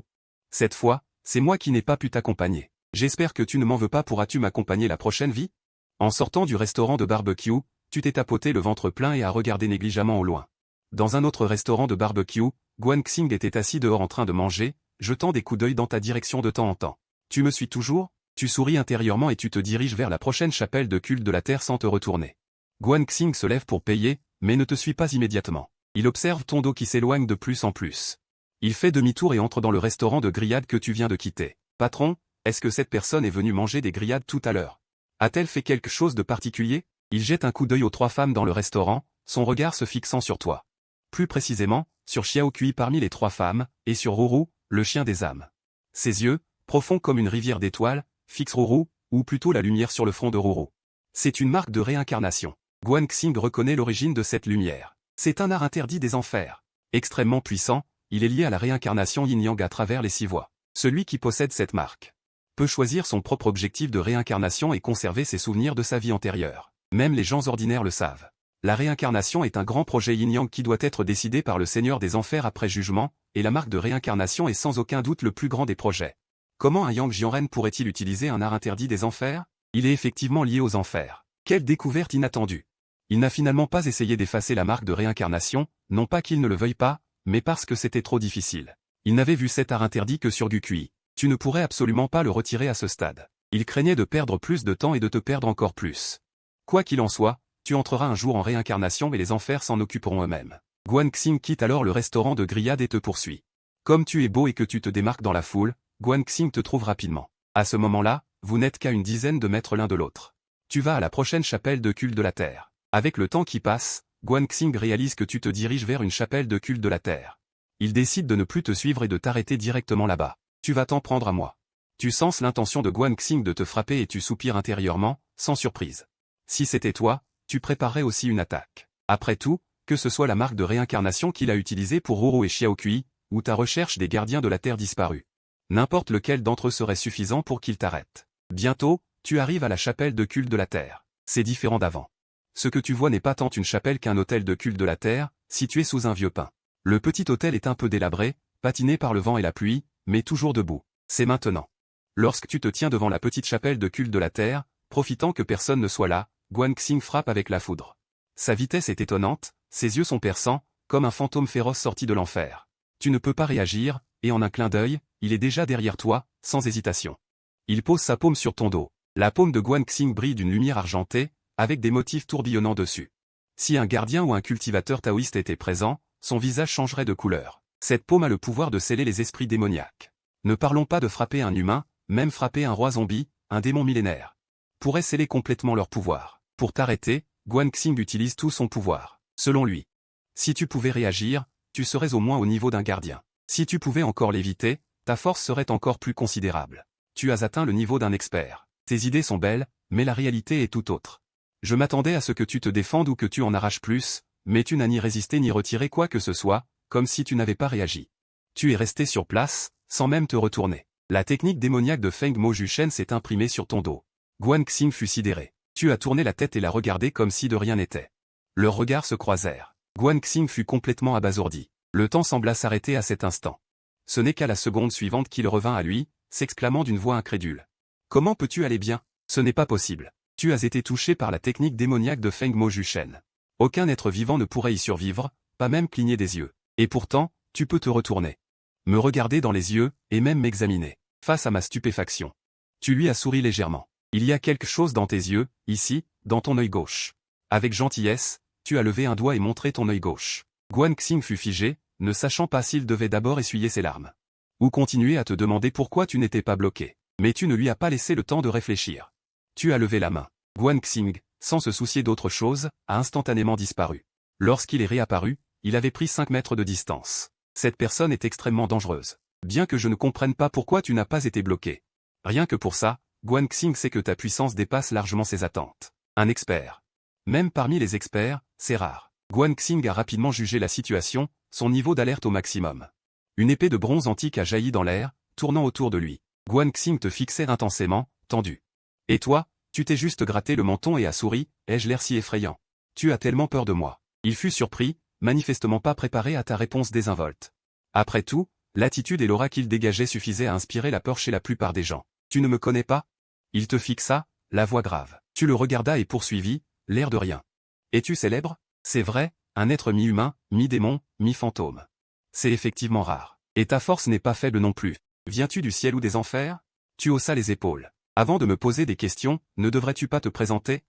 Cette fois, c'est moi qui n'ai pas pu t'accompagner. J'espère que tu ne m'en veux pas, pourras-tu m'accompagner la prochaine vie? En sortant du restaurant de barbecue, tu t'es tapoté le ventre plein et as regardé négligemment au loin. Dans un autre restaurant de barbecue, Guan Xing était assis dehors en train de manger, jetant des coups d'œil dans ta direction de temps en temps. Tu me suis toujours? Tu souris intérieurement et tu te diriges vers la prochaine chapelle de culte de la terre sans te retourner. Guan Xing se lève pour payer, mais ne te suit pas immédiatement. Il observe ton dos qui s'éloigne de plus en plus. Il fait demi-tour et entre dans le restaurant de grillades que tu viens de quitter. Patron, est-ce que cette personne est venue manger des grillades tout à l'heure? A-t-elle fait quelque chose de particulier? Il jette un coup d'œil aux 3 femmes dans le restaurant, son regard se fixant sur toi. Plus précisément, sur Xiao Kui parmi les 3 femmes, et sur Ruru, le chien des âmes. Ses yeux, profonds comme une rivière d'étoiles, fixent Ruru, ou plutôt la lumière sur le front de Ruru. C'est une marque de réincarnation. Guan Xing reconnaît l'origine de cette lumière. C'est un art interdit des enfers. Extrêmement puissant, il est lié à la réincarnation yin-yang à travers les 6 voies. Celui qui possède cette marque peut choisir son propre objectif de réincarnation et conserver ses souvenirs de sa vie antérieure. Même les gens ordinaires le savent. La réincarnation est un grand projet yin-yang qui doit être décidé par le Seigneur des Enfers après jugement, et la marque de réincarnation est sans aucun doute le plus grand des projets. Comment un Yang Jianren pourrait-il utiliser un art interdit des enfers? Il est effectivement lié aux enfers. Quelle découverte inattendue! Il n'a finalement pas essayé d'effacer la marque de réincarnation, non pas qu'il ne le veuille pas, mais parce que c'était trop difficile. Il n'avait vu cet art interdit que sur Gukui. Tu ne pourrais absolument pas le retirer à ce stade. Il craignait de perdre plus de temps et de te perdre encore plus. Quoi qu'il en soit, tu entreras un jour en réincarnation et les enfers s'en occuperont eux-mêmes. Guan Xing quitte alors le restaurant de grillade et te poursuit. Comme tu es beau et que tu te démarques dans la foule, Guan Xing te trouve rapidement. À ce moment-là, vous n'êtes qu'à une dizaine de mètres l'un de l'autre. Tu vas à la prochaine chapelle de culte de la terre. Avec le temps qui passe, Guan Xing réalise que tu te diriges vers une chapelle de culte de la terre. Il décide de ne plus te suivre et de t'arrêter directement là-bas. Tu vas t'en prendre à moi. Tu sens l'intention de Guan Xing de te frapper et tu soupires intérieurement, sans surprise. Si c'était toi, tu préparerais aussi une attaque. Après tout, que ce soit la marque de réincarnation qu'il a utilisée pour Ruru et Xiao Kui, ou ta recherche des gardiens de la terre disparus. N'importe lequel d'entre eux serait suffisant pour qu'il t'arrête. Bientôt, tu arrives à la chapelle de culte de la terre. C'est différent d'avant. Ce que tu vois n'est pas tant une chapelle qu'un hôtel de culte de la terre, situé sous un vieux pin. Le petit hôtel est un peu délabré, patiné par le vent et la pluie, mais toujours debout. C'est maintenant. Lorsque tu te tiens devant la petite chapelle de culte de la terre, profitant que personne ne soit là, Guan Xing frappe avec la foudre. Sa vitesse est étonnante, ses yeux sont perçants, comme un fantôme féroce sorti de l'enfer. Tu ne peux pas réagir, et en un clin d'œil, il est déjà derrière toi, sans hésitation. Il pose sa paume sur ton dos. La paume de Guan Xing brille d'une lumière argentée, avec des motifs tourbillonnants dessus. Si un gardien ou un cultivateur taoïste était présent, son visage changerait de couleur. Cette paume a le pouvoir de sceller les esprits démoniaques. Ne parlons pas de frapper un humain, même frapper un roi zombie, un démon millénaire. Pourrait sceller complètement leur pouvoir. Pour t'arrêter, Guan Xing utilise tout son pouvoir. Selon lui. Si tu pouvais réagir, tu serais au moins au niveau d'un gardien. Si tu pouvais encore l'éviter, ta force serait encore plus considérable. Tu as atteint le niveau d'un expert. Tes idées sont belles, mais la réalité est tout autre. Je m'attendais à ce que tu te défendes ou que tu en arraches plus, mais tu n'as ni résisté ni retiré quoi que ce soit, comme si tu n'avais pas réagi. Tu es resté sur place, sans même te retourner. La technique démoniaque de Feng Mo Jushen s'est imprimée sur ton dos. Guan Xing fut sidéré. Tu as tourné la tête et l'as regardé comme si de rien n'était. Leurs regards se croisèrent. Guan Xing fut complètement abasourdi. Le temps sembla s'arrêter à cet instant. Ce n'est qu'à la seconde suivante qu'il revint à lui, s'exclamant d'une voix incrédule. Comment peux-tu aller bien? Ce n'est pas possible. Tu as été touché par la technique démoniaque de Feng Mo Jushen. Aucun être vivant ne pourrait y survivre, pas même cligner des yeux. Et pourtant, tu peux te retourner. Me regarder dans les yeux, et même m'examiner. Face à ma stupéfaction. Tu lui as souri légèrement. Il y a quelque chose dans tes yeux, ici, dans ton œil gauche. Avec gentillesse, tu as levé un doigt et montré ton œil gauche. Guan Xing fut figé, ne sachant pas s'il devait d'abord essuyer ses larmes. Ou continuer à te demander pourquoi tu n'étais pas bloqué. Mais tu ne lui as pas laissé le temps de réfléchir. Tu as levé la main. Guan Xing, sans se soucier d'autre chose, a instantanément disparu. Lorsqu'il est réapparu, il avait pris 5 mètres de distance. Cette personne est extrêmement dangereuse. Bien que je ne comprenne pas pourquoi tu n'as pas été bloqué. Rien que pour ça, Guan Xing sait que ta puissance dépasse largement ses attentes. Un expert. Même parmi les experts, c'est rare. Guan Xing a rapidement jugé la situation, son niveau d'alerte au maximum. Une épée de bronze antique a jailli dans l'air, tournant autour de lui. Guan Xing te fixait intensément, tendu. Et toi, tu t'es juste gratté le menton et a souri, ai-je l'air si effrayant? Tu as tellement peur de moi. Il fut surpris, manifestement pas préparé à ta réponse désinvolte. Après tout, l'attitude et l'aura qu'il dégageait suffisaient à inspirer la peur chez la plupart des gens. Tu ne me connais pas? Il te fixa, la voix grave. Tu le regardas et poursuivit, l'air de rien. Es-tu célèbre? C'est vrai, un être mi-humain, mi-démon, mi-fantôme. C'est effectivement rare. Et ta force n'est pas faible non plus. Viens-tu du ciel ou des enfers? Tu haussas les épaules. Avant de me poser des questions, ne devrais-tu pas te présenter?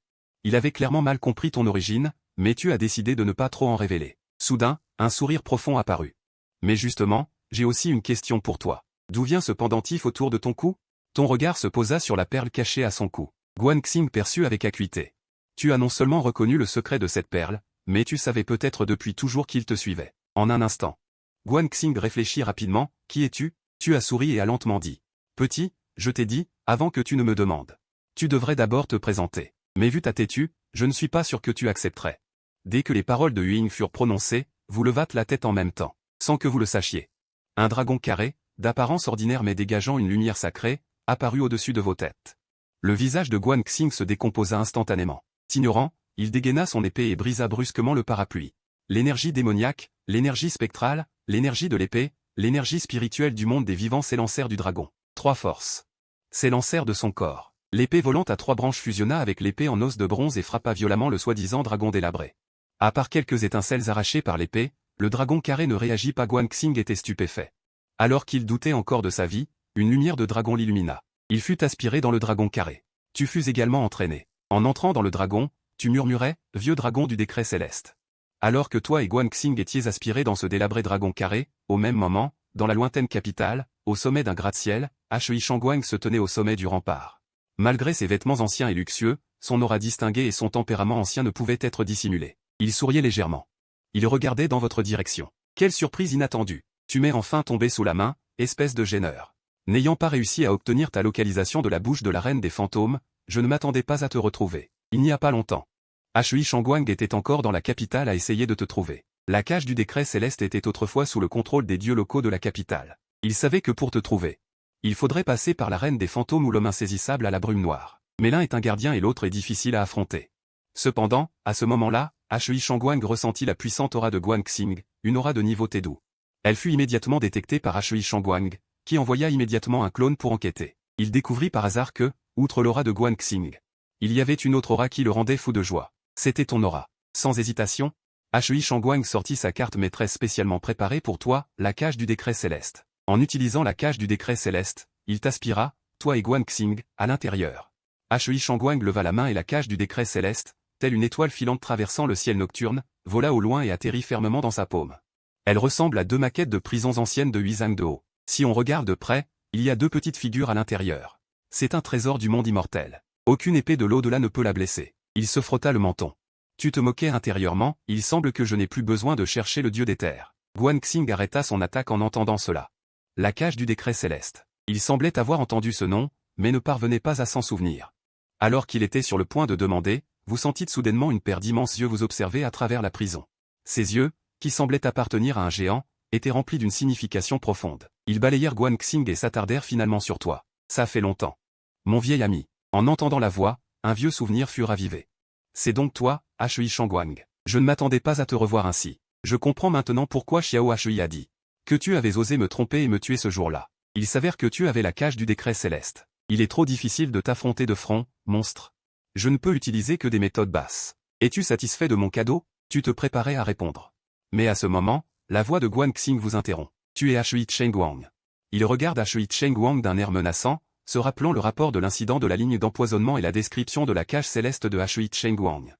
Il avait clairement mal compris ton origine, mais tu as décidé de ne pas trop en révéler. Soudain, un sourire profond apparut. Mais justement, j'ai aussi une question pour toi. D'où vient ce pendentif autour de ton cou? Ton regard se posa sur la perle cachée à son cou. Guan Xing perçut avec acuité. Tu as non seulement reconnu le secret de cette perle, mais tu savais peut-être depuis toujours qu'il te suivait. En un instant. Guan Xing réfléchit rapidement, qui es-tu? Tu as souri et a lentement dit. Petit, je t'ai dit, avant que tu ne me demandes. Tu devrais d'abord te présenter. Mais vu ta têtue, je ne suis pas sûr que tu accepterais. Dès que les paroles de Huing furent prononcées, vous levâtes la tête en même temps, sans que vous le sachiez. Un dragon carré, d'apparence ordinaire mais dégageant une lumière sacrée, apparut au-dessus de vos têtes. Le visage de Guan Xing se décomposa instantanément. Ignorant, il dégaina son épée et brisa brusquement le parapluie. L'énergie démoniaque, l'énergie spectrale, l'énergie de l'épée, l'énergie spirituelle du monde des vivants s'élancèrent du dragon. 3 forces. S'élancèrent de son corps. L'épée volante à 3 branches fusionna avec l'épée en os de bronze et frappa violemment le soi-disant dragon délabré. À part quelques étincelles arrachées par l'épée, le dragon carré ne réagit pas. Guan Xing était stupéfait. Alors qu'il doutait encore de sa vie, une lumière de dragon l'illumina. Il fut aspiré dans le dragon carré. Tu fus également entraîné. En entrant dans le dragon, tu murmurais, vieux dragon du décret céleste. Alors que toi et Guan Xing étiez aspirés dans ce délabré dragon carré, au même moment, dans la lointaine capitale, au sommet d'un gratte-ciel, Shui Shangguang se tenait au sommet du rempart. Malgré ses vêtements anciens et luxueux, son aura distinguée et son tempérament ancien ne pouvaient être dissimulés. Il souriait légèrement. Il regardait dans votre direction. Quelle surprise inattendue. Tu m'es enfin tombé sous la main, espèce de gêneur. N'ayant pas réussi à obtenir ta localisation de la bouche de la reine des fantômes, je ne m'attendais pas à te retrouver. Il n'y a pas longtemps. Shui Shangguang était encore dans la capitale à essayer de te trouver. La cage du décret céleste était autrefois sous le contrôle des dieux locaux de la capitale. Il savait que pour te trouver, il faudrait passer par la reine des fantômes ou l'homme insaisissable à la brume noire. Mais l'un est un gardien et l'autre est difficile à affronter. Cependant, à ce moment-là, Shui Shangguang ressentit la puissante aura de Guan Xing, une aura de niveau T2. Elle fut immédiatement détectée par Shui Shangguang, qui envoya immédiatement un clone pour enquêter. Il découvrit par hasard que, outre l'aura de Guan Xing, il y avait une autre aura qui le rendait fou de joie. C'était ton aura. Sans hésitation, Shui Shangguang sortit sa carte maîtresse spécialement préparée pour toi, la cage du décret céleste. En utilisant la cage du décret céleste, il t'aspira, toi et Guan Xing, à l'intérieur. Shui Shangguang leva la main et la cage du décret céleste, telle une étoile filante traversant le ciel nocturne, vola au loin et atterrit fermement dans sa paume. Elle ressemble à 2 maquettes de prisons anciennes de Huizang de haut. Si on regarde de près, il y a 2 petites figures à l'intérieur. C'est un trésor du monde immortel. Aucune épée de l'au-delà ne peut la blesser. Il se frotta le menton. Tu te moquais intérieurement, il semble que je n'ai plus besoin de chercher le dieu des terres. Guan Xing arrêta son attaque en entendant cela. La cage du décret céleste. Il semblait avoir entendu ce nom, mais ne parvenait pas à s'en souvenir. Alors qu'il était sur le point de demander, vous sentîtes soudainement une paire d'immenses yeux vous observer à travers la prison. Ces yeux, qui semblaient appartenir à un géant, étaient remplis d'une signification profonde. Ils balayèrent Guan Xing et s'attardèrent finalement sur toi. Ça fait longtemps. Mon vieil ami. En entendant la voix, un vieux souvenir fut ravivé. C'est donc toi, Shui Shangguang. Je ne m'attendais pas à te revoir ainsi. Je comprends maintenant pourquoi Xiao Shui a dit que tu avais osé me tromper et me tuer ce jour-là. Il s'avère que tu avais la cage du décret céleste. Il est trop difficile de t'affronter de front, monstre. Je ne peux utiliser que des méthodes basses. Es-tu satisfait de mon cadeau? Tu te préparais à répondre. Mais à ce moment, la voix de Guan Xing vous interrompt. Tu es Shui Shangguang. Il regarde Shui Shangguang d'un air menaçant, se rappelant le rapport de l'incident de la ligne d'empoisonnement et la description de la cage céleste de Shui Shangguang.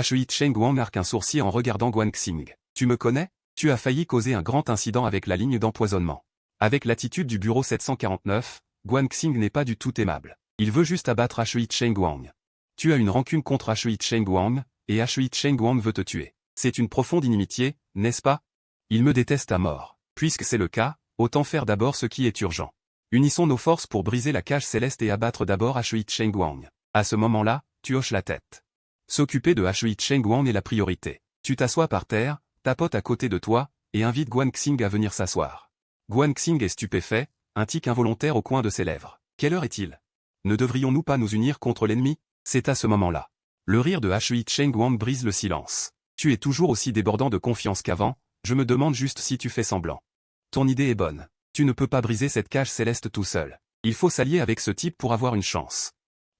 Shui Shangguang arque un sourcil en regardant Guan Xing. Tu me connais? Tu as failli causer un grand incident avec la ligne d'empoisonnement. Avec l'attitude du bureau 749, Guan Xing n'est pas du tout aimable. Il veut juste abattre Shui Shangguang. Tu as une rancune contre Shui Shangguang, et Shui Shangguang veut te tuer. C'est une profonde inimitié, n'est-ce pas? Il me déteste à mort. Puisque c'est le cas, autant faire d'abord ce qui est urgent. Unissons nos forces pour briser la cage céleste et abattre d'abord Shui Shangguang. À ce moment-là, tu hoches la tête. S'occuper de Shui Shangguang est la priorité. Tu t'assois par terre, tapote à côté de toi, et invite Guan Xing à venir s'asseoir. Guan Xing est stupéfait, un tic involontaire au coin de ses lèvres. Quelle heure est-il? Ne devrions-nous pas nous unir contre l'ennemi? C'est à ce moment-là. Le rire de Hui Cheng Wang brise le silence. Tu es toujours aussi débordant de confiance qu'avant, je me demande juste si tu fais semblant. Ton idée est bonne. Tu ne peux pas briser cette cage céleste tout seul. Il faut s'allier avec ce type pour avoir une chance.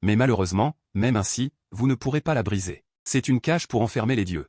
Mais malheureusement, même ainsi, vous ne pourrez pas la briser. C'est une cage pour enfermer les dieux.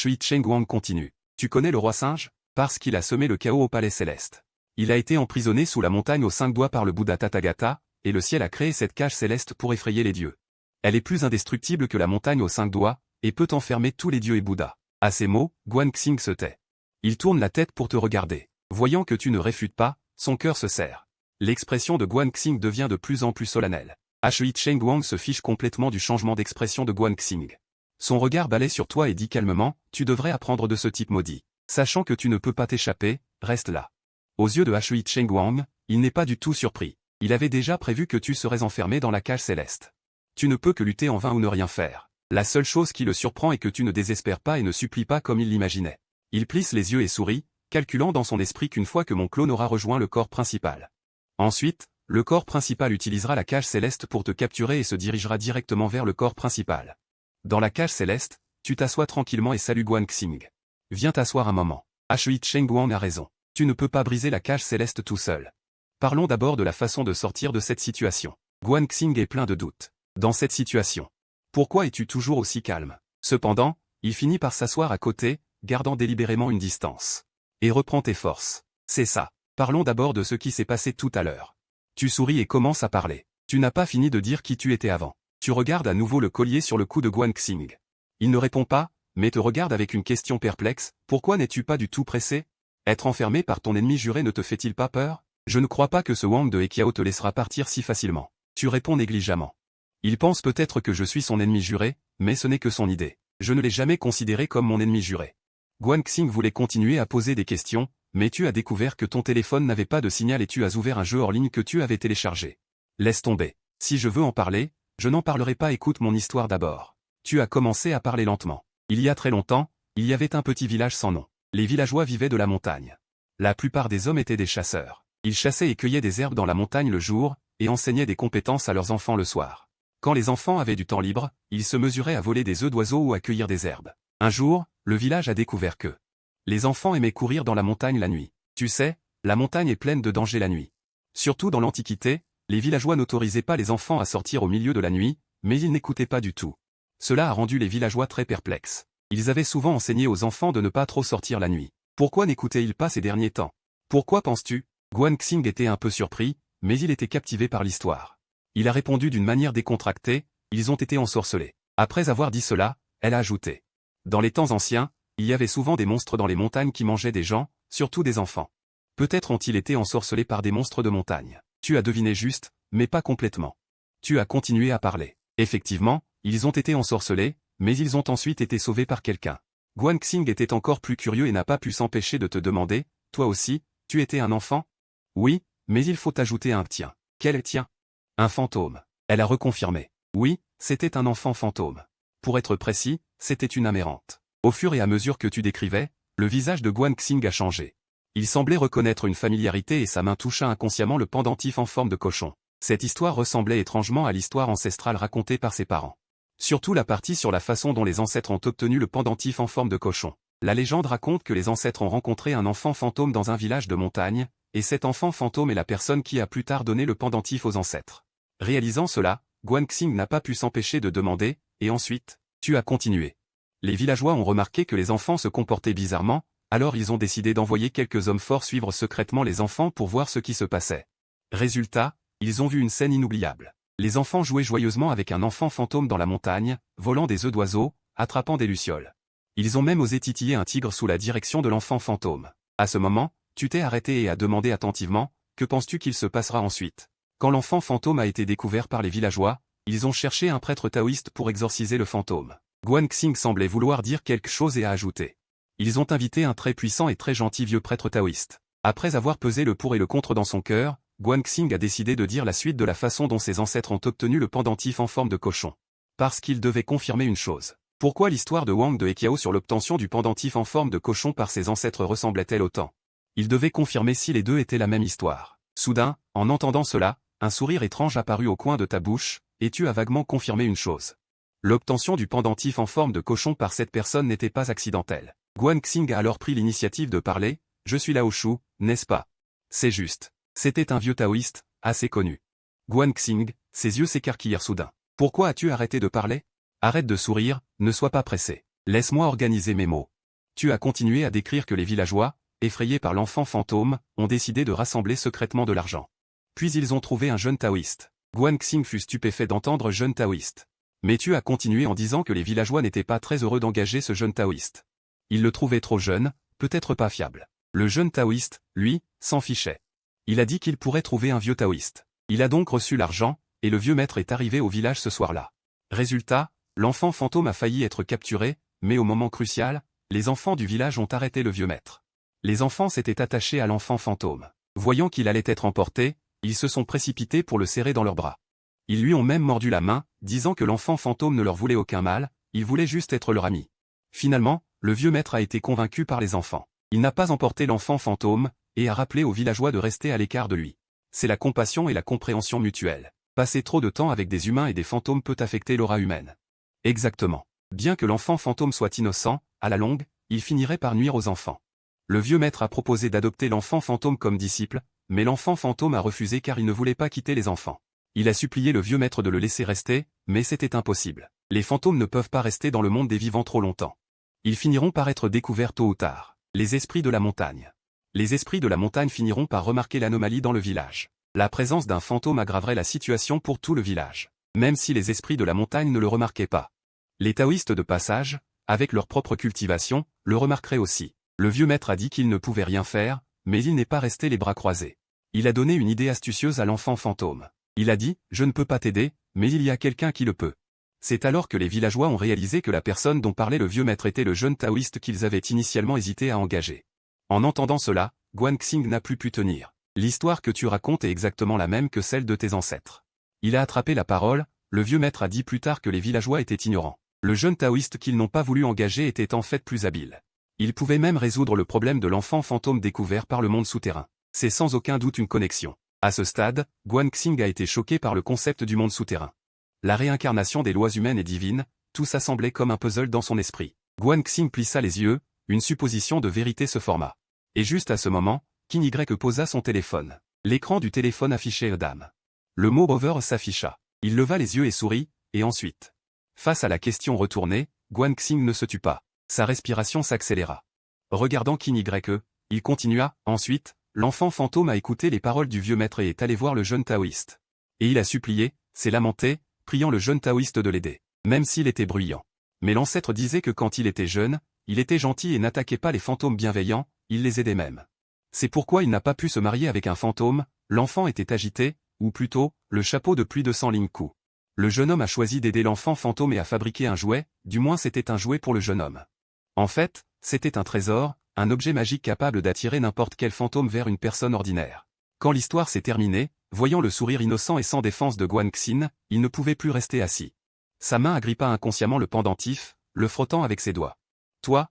Hui Cheng Wang continue. Tu connais le roi singe? Parce qu'il a semé le chaos au palais céleste. Il a été emprisonné sous la montagne aux 5 doigts par le Bouddha Tathagata, et le ciel a créé cette cage céleste pour effrayer les dieux. Elle est plus indestructible que la montagne aux 5 doigts, et peut enfermer tous les dieux et Bouddha. À ces mots, Guan Xing se tait. Il tourne la tête pour te regarder. Voyant que tu ne réfutes pas, son cœur se serre. L'expression de Guan Xing devient de plus en plus solennelle. Hui Cheng Wang se fiche complètement du changement d'expression de Guan Xing. Son regard balaie sur toi et dit calmement, tu devrais apprendre de ce type maudit. Sachant que tu ne peux pas t'échapper, reste là. Aux yeux de Hui Cheng Wang, il n'est pas du tout surpris. Il avait déjà prévu que tu serais enfermé dans la cage céleste. Tu ne peux que lutter en vain ou ne rien faire. La seule chose qui le surprend est que tu ne désespères pas et ne supplies pas comme il l'imaginait. Il plisse les yeux et sourit, calculant dans son esprit qu'une fois que mon clone aura rejoint le corps principal. Ensuite, le corps principal utilisera la cage céleste pour te capturer et se dirigera directement vers le corps principal. Dans la cage céleste, tu t'assois tranquillement et salues Guan Xing. Viens t'asseoir un moment. Hui Cheng Wang a raison. Tu ne peux pas briser la cage céleste tout seul. Parlons d'abord de la façon de sortir de cette situation. Guan Xing est plein de doutes. Dans cette situation, pourquoi es-tu toujours aussi calme? Cependant, il finit par s'asseoir à côté, gardant délibérément une distance. Et reprends tes forces. C'est ça. Parlons d'abord de ce qui s'est passé tout à l'heure. Tu souris et commences à parler. Tu n'as pas fini de dire qui tu étais avant. Tu regardes à nouveau le collier sur le cou de Guan Xing. Il ne répond pas, mais te regarde avec une question perplexe. Pourquoi n'es-tu pas du tout pressé? Être enfermé par ton ennemi juré ne te fait-il pas peur? Je ne crois pas que ce Wang de Hekiao te laissera partir si facilement. Tu réponds négligemment. Il pense peut-être que je suis son ennemi juré, mais ce n'est que son idée. Je ne l'ai jamais considéré comme mon ennemi juré. Guan Xing voulait continuer à poser des questions, mais tu as découvert que ton téléphone n'avait pas de signal et tu as ouvert un jeu hors ligne que tu avais téléchargé. Laisse tomber. Si je veux en parler, je n'en parlerai pas. Écoute mon histoire d'abord. Tu as commencé à parler lentement. Il y a très longtemps, il y avait un petit village sans nom. Les villageois vivaient de la montagne. La plupart des hommes étaient des chasseurs. Ils chassaient et cueillaient des herbes dans la montagne le jour, et enseignaient des compétences à leurs enfants le soir. Quand les enfants avaient du temps libre, ils se mesuraient à voler des œufs d'oiseaux ou à cueillir des herbes. Un jour, le village a découvert que les enfants aimaient courir dans la montagne la nuit. Tu sais, la montagne est pleine de dangers la nuit. Surtout dans l'Antiquité, les villageois n'autorisaient pas les enfants à sortir au milieu de la nuit, mais ils n'écoutaient pas du tout. Cela a rendu les villageois très perplexes. Ils avaient souvent enseigné aux enfants de ne pas trop sortir la nuit. Pourquoi n'écoutaient-ils pas ces derniers temps? Pourquoi penses-tu? Guan Xing était un peu surpris, mais il était captivé par l'histoire. Il a répondu d'une manière décontractée, ils ont été ensorcelés. Après avoir dit cela, elle a ajouté. Dans les temps anciens, il y avait souvent des monstres dans les montagnes qui mangeaient des gens, surtout des enfants. Peut-être ont-ils été ensorcelés par des monstres de montagne. Tu as deviné juste, mais pas complètement. Tu as continué à parler. Effectivement, ils ont été ensorcelés, mais ils ont ensuite été sauvés par quelqu'un. Guan Xing était encore plus curieux et n'a pas pu s'empêcher de te demander, toi aussi, tu étais un enfant? Oui, mais il faut ajouter un tien. Quel tien? Un fantôme. Elle a reconfirmé. Oui, c'était un enfant fantôme. Pour être précis, c'était une âme errante. Au fur et à mesure que tu décrivais, le visage de Guan Xing a changé. Il semblait reconnaître une familiarité et sa main toucha inconsciemment le pendentif en forme de cochon. Cette histoire ressemblait étrangement à l'histoire ancestrale racontée par ses parents. Surtout la partie sur la façon dont les ancêtres ont obtenu le pendentif en forme de cochon. La légende raconte que les ancêtres ont rencontré un enfant fantôme dans un village de montagne, et cet enfant fantôme est la personne qui a plus tard donné le pendentif aux ancêtres. Réalisant cela, Guan Xing n'a pas pu s'empêcher de demander, et ensuite, tu as continué. Les villageois ont remarqué que les enfants se comportaient bizarrement, alors ils ont décidé d'envoyer quelques hommes forts suivre secrètement les enfants pour voir ce qui se passait. Résultat, ils ont vu une scène inoubliable. Les enfants jouaient joyeusement avec un enfant fantôme dans la montagne, volant des œufs d'oiseaux, attrapant des lucioles. Ils ont même osé titiller un tigre sous la direction de l'enfant fantôme. À ce moment, tu t'es arrêté et as demandé attentivement, que penses-tu qu'il se passera ensuite? Quand l'enfant fantôme a été découvert par les villageois, ils ont cherché un prêtre taoïste pour exorciser le fantôme. Guan Xing semblait vouloir dire quelque chose et a ajouté. Ils ont invité un très puissant et très gentil vieux prêtre taoïste. Après avoir pesé le pour et le contre dans son cœur, Guan Xing a décidé de dire la suite de la façon dont ses ancêtres ont obtenu le pendentif en forme de cochon. Parce qu'il devait confirmer une chose. Pourquoi l'histoire de Wang de Hekiao sur l'obtention du pendentif en forme de cochon par ses ancêtres ressemblait-elle autant? Il devait confirmer si les deux étaient la même histoire. Soudain, en entendant cela, un sourire étrange apparut au coin de ta bouche, et tu as vaguement confirmé une chose. L'obtention du pendentif en forme de cochon par cette personne n'était pas accidentelle. Guanxing a alors pris l'initiative de parler, « Je suis Lao Shu, n'est-ce pas ?» C'est juste. C'était un vieux taoïste, assez connu. Guanxing, ses yeux s'écarquillèrent soudain. « Pourquoi as-tu arrêté de parler ? Arrête de sourire, ne sois pas pressé. Laisse-moi organiser mes mots. » Tu as continué à décrire que les villageois, effrayés par l'enfant fantôme, ont décidé de rassembler secrètement de l'argent. Puis ils ont trouvé un jeune taoïste. Guanxing fut stupéfait d'entendre jeune taoïste. Mais tu as continué en disant que les villageois n'étaient pas très heureux d'engager ce jeune taoïste. Ils le trouvaient trop jeune, peut-être pas fiable. Le jeune taoïste, lui, s'en fichait. Il a dit qu'il pourrait trouver un vieux taoïste. Il a donc reçu l'argent, et le vieux maître est arrivé au village ce soir-là. Résultat, l'enfant fantôme a failli être capturé, mais au moment crucial, les enfants du village ont arrêté le vieux maître. Les enfants s'étaient attachés à l'enfant fantôme. Voyant qu'il allait être emporté, ils se sont précipités pour le serrer dans leurs bras. Ils lui ont même mordu la main, disant que l'enfant fantôme ne leur voulait aucun mal, il voulait juste être leur ami. Finalement, le vieux maître a été convaincu par les enfants. Il n'a pas emporté l'enfant fantôme, et a rappelé aux villageois de rester à l'écart de lui. C'est la compassion et la compréhension mutuelle. Passer trop de temps avec des humains et des fantômes peut affecter l'aura humaine. Exactement. Bien que l'enfant fantôme soit innocent, à la longue, il finirait par nuire aux enfants. Le vieux maître a proposé d'adopter l'enfant fantôme comme disciple, mais l'enfant fantôme a refusé car il ne voulait pas quitter les enfants. Il a supplié le vieux maître de le laisser rester, mais c'était impossible. Les fantômes ne peuvent pas rester dans le monde des vivants trop longtemps. Ils finiront par être découverts tôt ou tard. Les esprits de la montagne. Les esprits de la montagne finiront par remarquer l'anomalie dans le village. La présence d'un fantôme aggraverait la situation pour tout le village. Même si les esprits de la montagne ne le remarquaient pas. Les taoïstes de passage, avec leur propre cultivation, le remarqueraient aussi. Le vieux maître a dit qu'il ne pouvait rien faire, mais il n'est pas resté les bras croisés. Il a donné une idée astucieuse à l'enfant fantôme. Il a dit, je ne peux pas t'aider, mais il y a quelqu'un qui le peut. C'est alors que les villageois ont réalisé que la personne dont parlait le vieux maître était le jeune taoïste qu'ils avaient initialement hésité à engager. En entendant cela, Guanxing n'a plus pu tenir. L'histoire que tu racontes est exactement la même que celle de tes ancêtres. Il a attrapé la parole, le vieux maître a dit plus tard que les villageois étaient ignorants. Le jeune taoïste qu'ils n'ont pas voulu engager était en fait plus habile. Il pouvait même résoudre le problème de l'enfant fantôme découvert par le monde souterrain. C'est sans aucun doute une connexion. À ce stade, Guanxing a été choqué par le concept du monde souterrain. La réincarnation des lois humaines et divines, tout ça semblait comme un puzzle dans son esprit. Guanxing plissa les yeux, une supposition de vérité se forma. Et juste à ce moment, Qin Y posa son téléphone. L'écran du téléphone affichait Edam. Le mot Rover s'afficha. Il leva les yeux et sourit, et ensuite. Face à la question retournée, Guanxing ne se tut pas. Sa respiration s'accéléra. Regardant Qin Y, il continua, ensuite, l'enfant fantôme a écouté les paroles du vieux maître et est allé voir le jeune taoïste. Et il a supplié, s'est lamenté, priant le jeune taoïste de l'aider, même s'il était bruyant. Mais l'ancêtre disait que quand il était jeune, il était gentil et n'attaquait pas les fantômes bienveillants, il les aidait même. C'est pourquoi il n'a pas pu se marier avec un fantôme, l'enfant était agité, ou plutôt, le chapeau de plus de 100 Lingku. Le jeune homme a choisi d'aider l'enfant fantôme et a fabriqué un jouet, du moins c'était un jouet pour le jeune homme. En fait, c'était un trésor, un objet magique capable d'attirer n'importe quel fantôme vers une personne ordinaire. Quand l'histoire s'est terminée, voyant le sourire innocent et sans défense de Guanxing, il ne pouvait plus rester assis. Sa main agrippa inconsciemment le pendentif, le frottant avec ses doigts. Toi,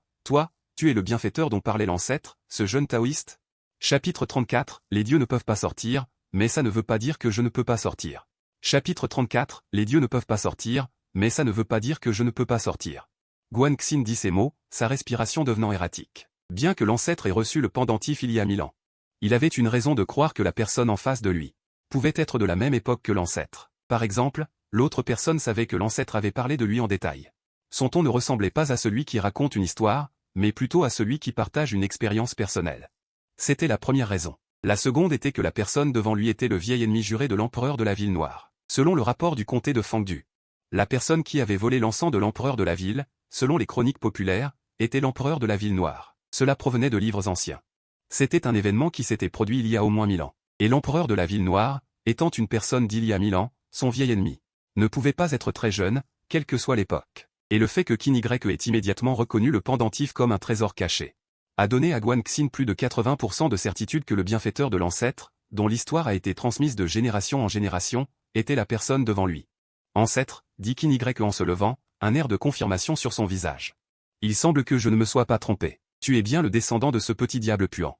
tu es le bienfaiteur dont parlait l'ancêtre, ce jeune taoïste ? Chapitre 34, les dieux ne peuvent pas sortir, mais ça ne veut pas dire que je ne peux pas sortir. Chapitre 34, les dieux ne peuvent pas sortir, mais ça ne veut pas dire que je ne peux pas sortir. Guanxing dit ces mots, sa respiration devenant erratique. Bien que l'ancêtre ait reçu le pendentif il y a 1000 ans. Il avait une raison de croire que la personne en face de lui pouvait être de la même époque que l'ancêtre. Par exemple, l'autre personne savait que l'ancêtre avait parlé de lui en détail. Son ton ne ressemblait pas à celui qui raconte une histoire, mais plutôt à celui qui partage une expérience personnelle. C'était la première raison. La seconde était que la personne devant lui était le vieil ennemi juré de l'empereur de la ville noire. Selon le rapport du comté de Fangdu, la personne qui avait volé l'encens de l'empereur de la ville, selon les chroniques populaires, était l'empereur de la ville noire. Cela provenait de livres anciens. C'était un événement qui s'était produit il y a au moins 1000 ans. Et l'empereur de la ville noire, étant une personne d'il y a 1000 ans, son vieil ennemi, ne pouvait pas être très jeune, quelle que soit l'époque. Et le fait que Qin Y ait immédiatement reconnu le pendentif comme un trésor caché, a donné à Guanxing plus de 80% de certitude que le bienfaiteur de l'ancêtre, dont l'histoire a été transmise de génération en génération, était la personne devant lui. Ancêtre, dit Qin Y en se levant, un air de confirmation sur son visage. Il semble que je ne me sois pas trompé. Tu es bien le descendant de ce petit diable puant.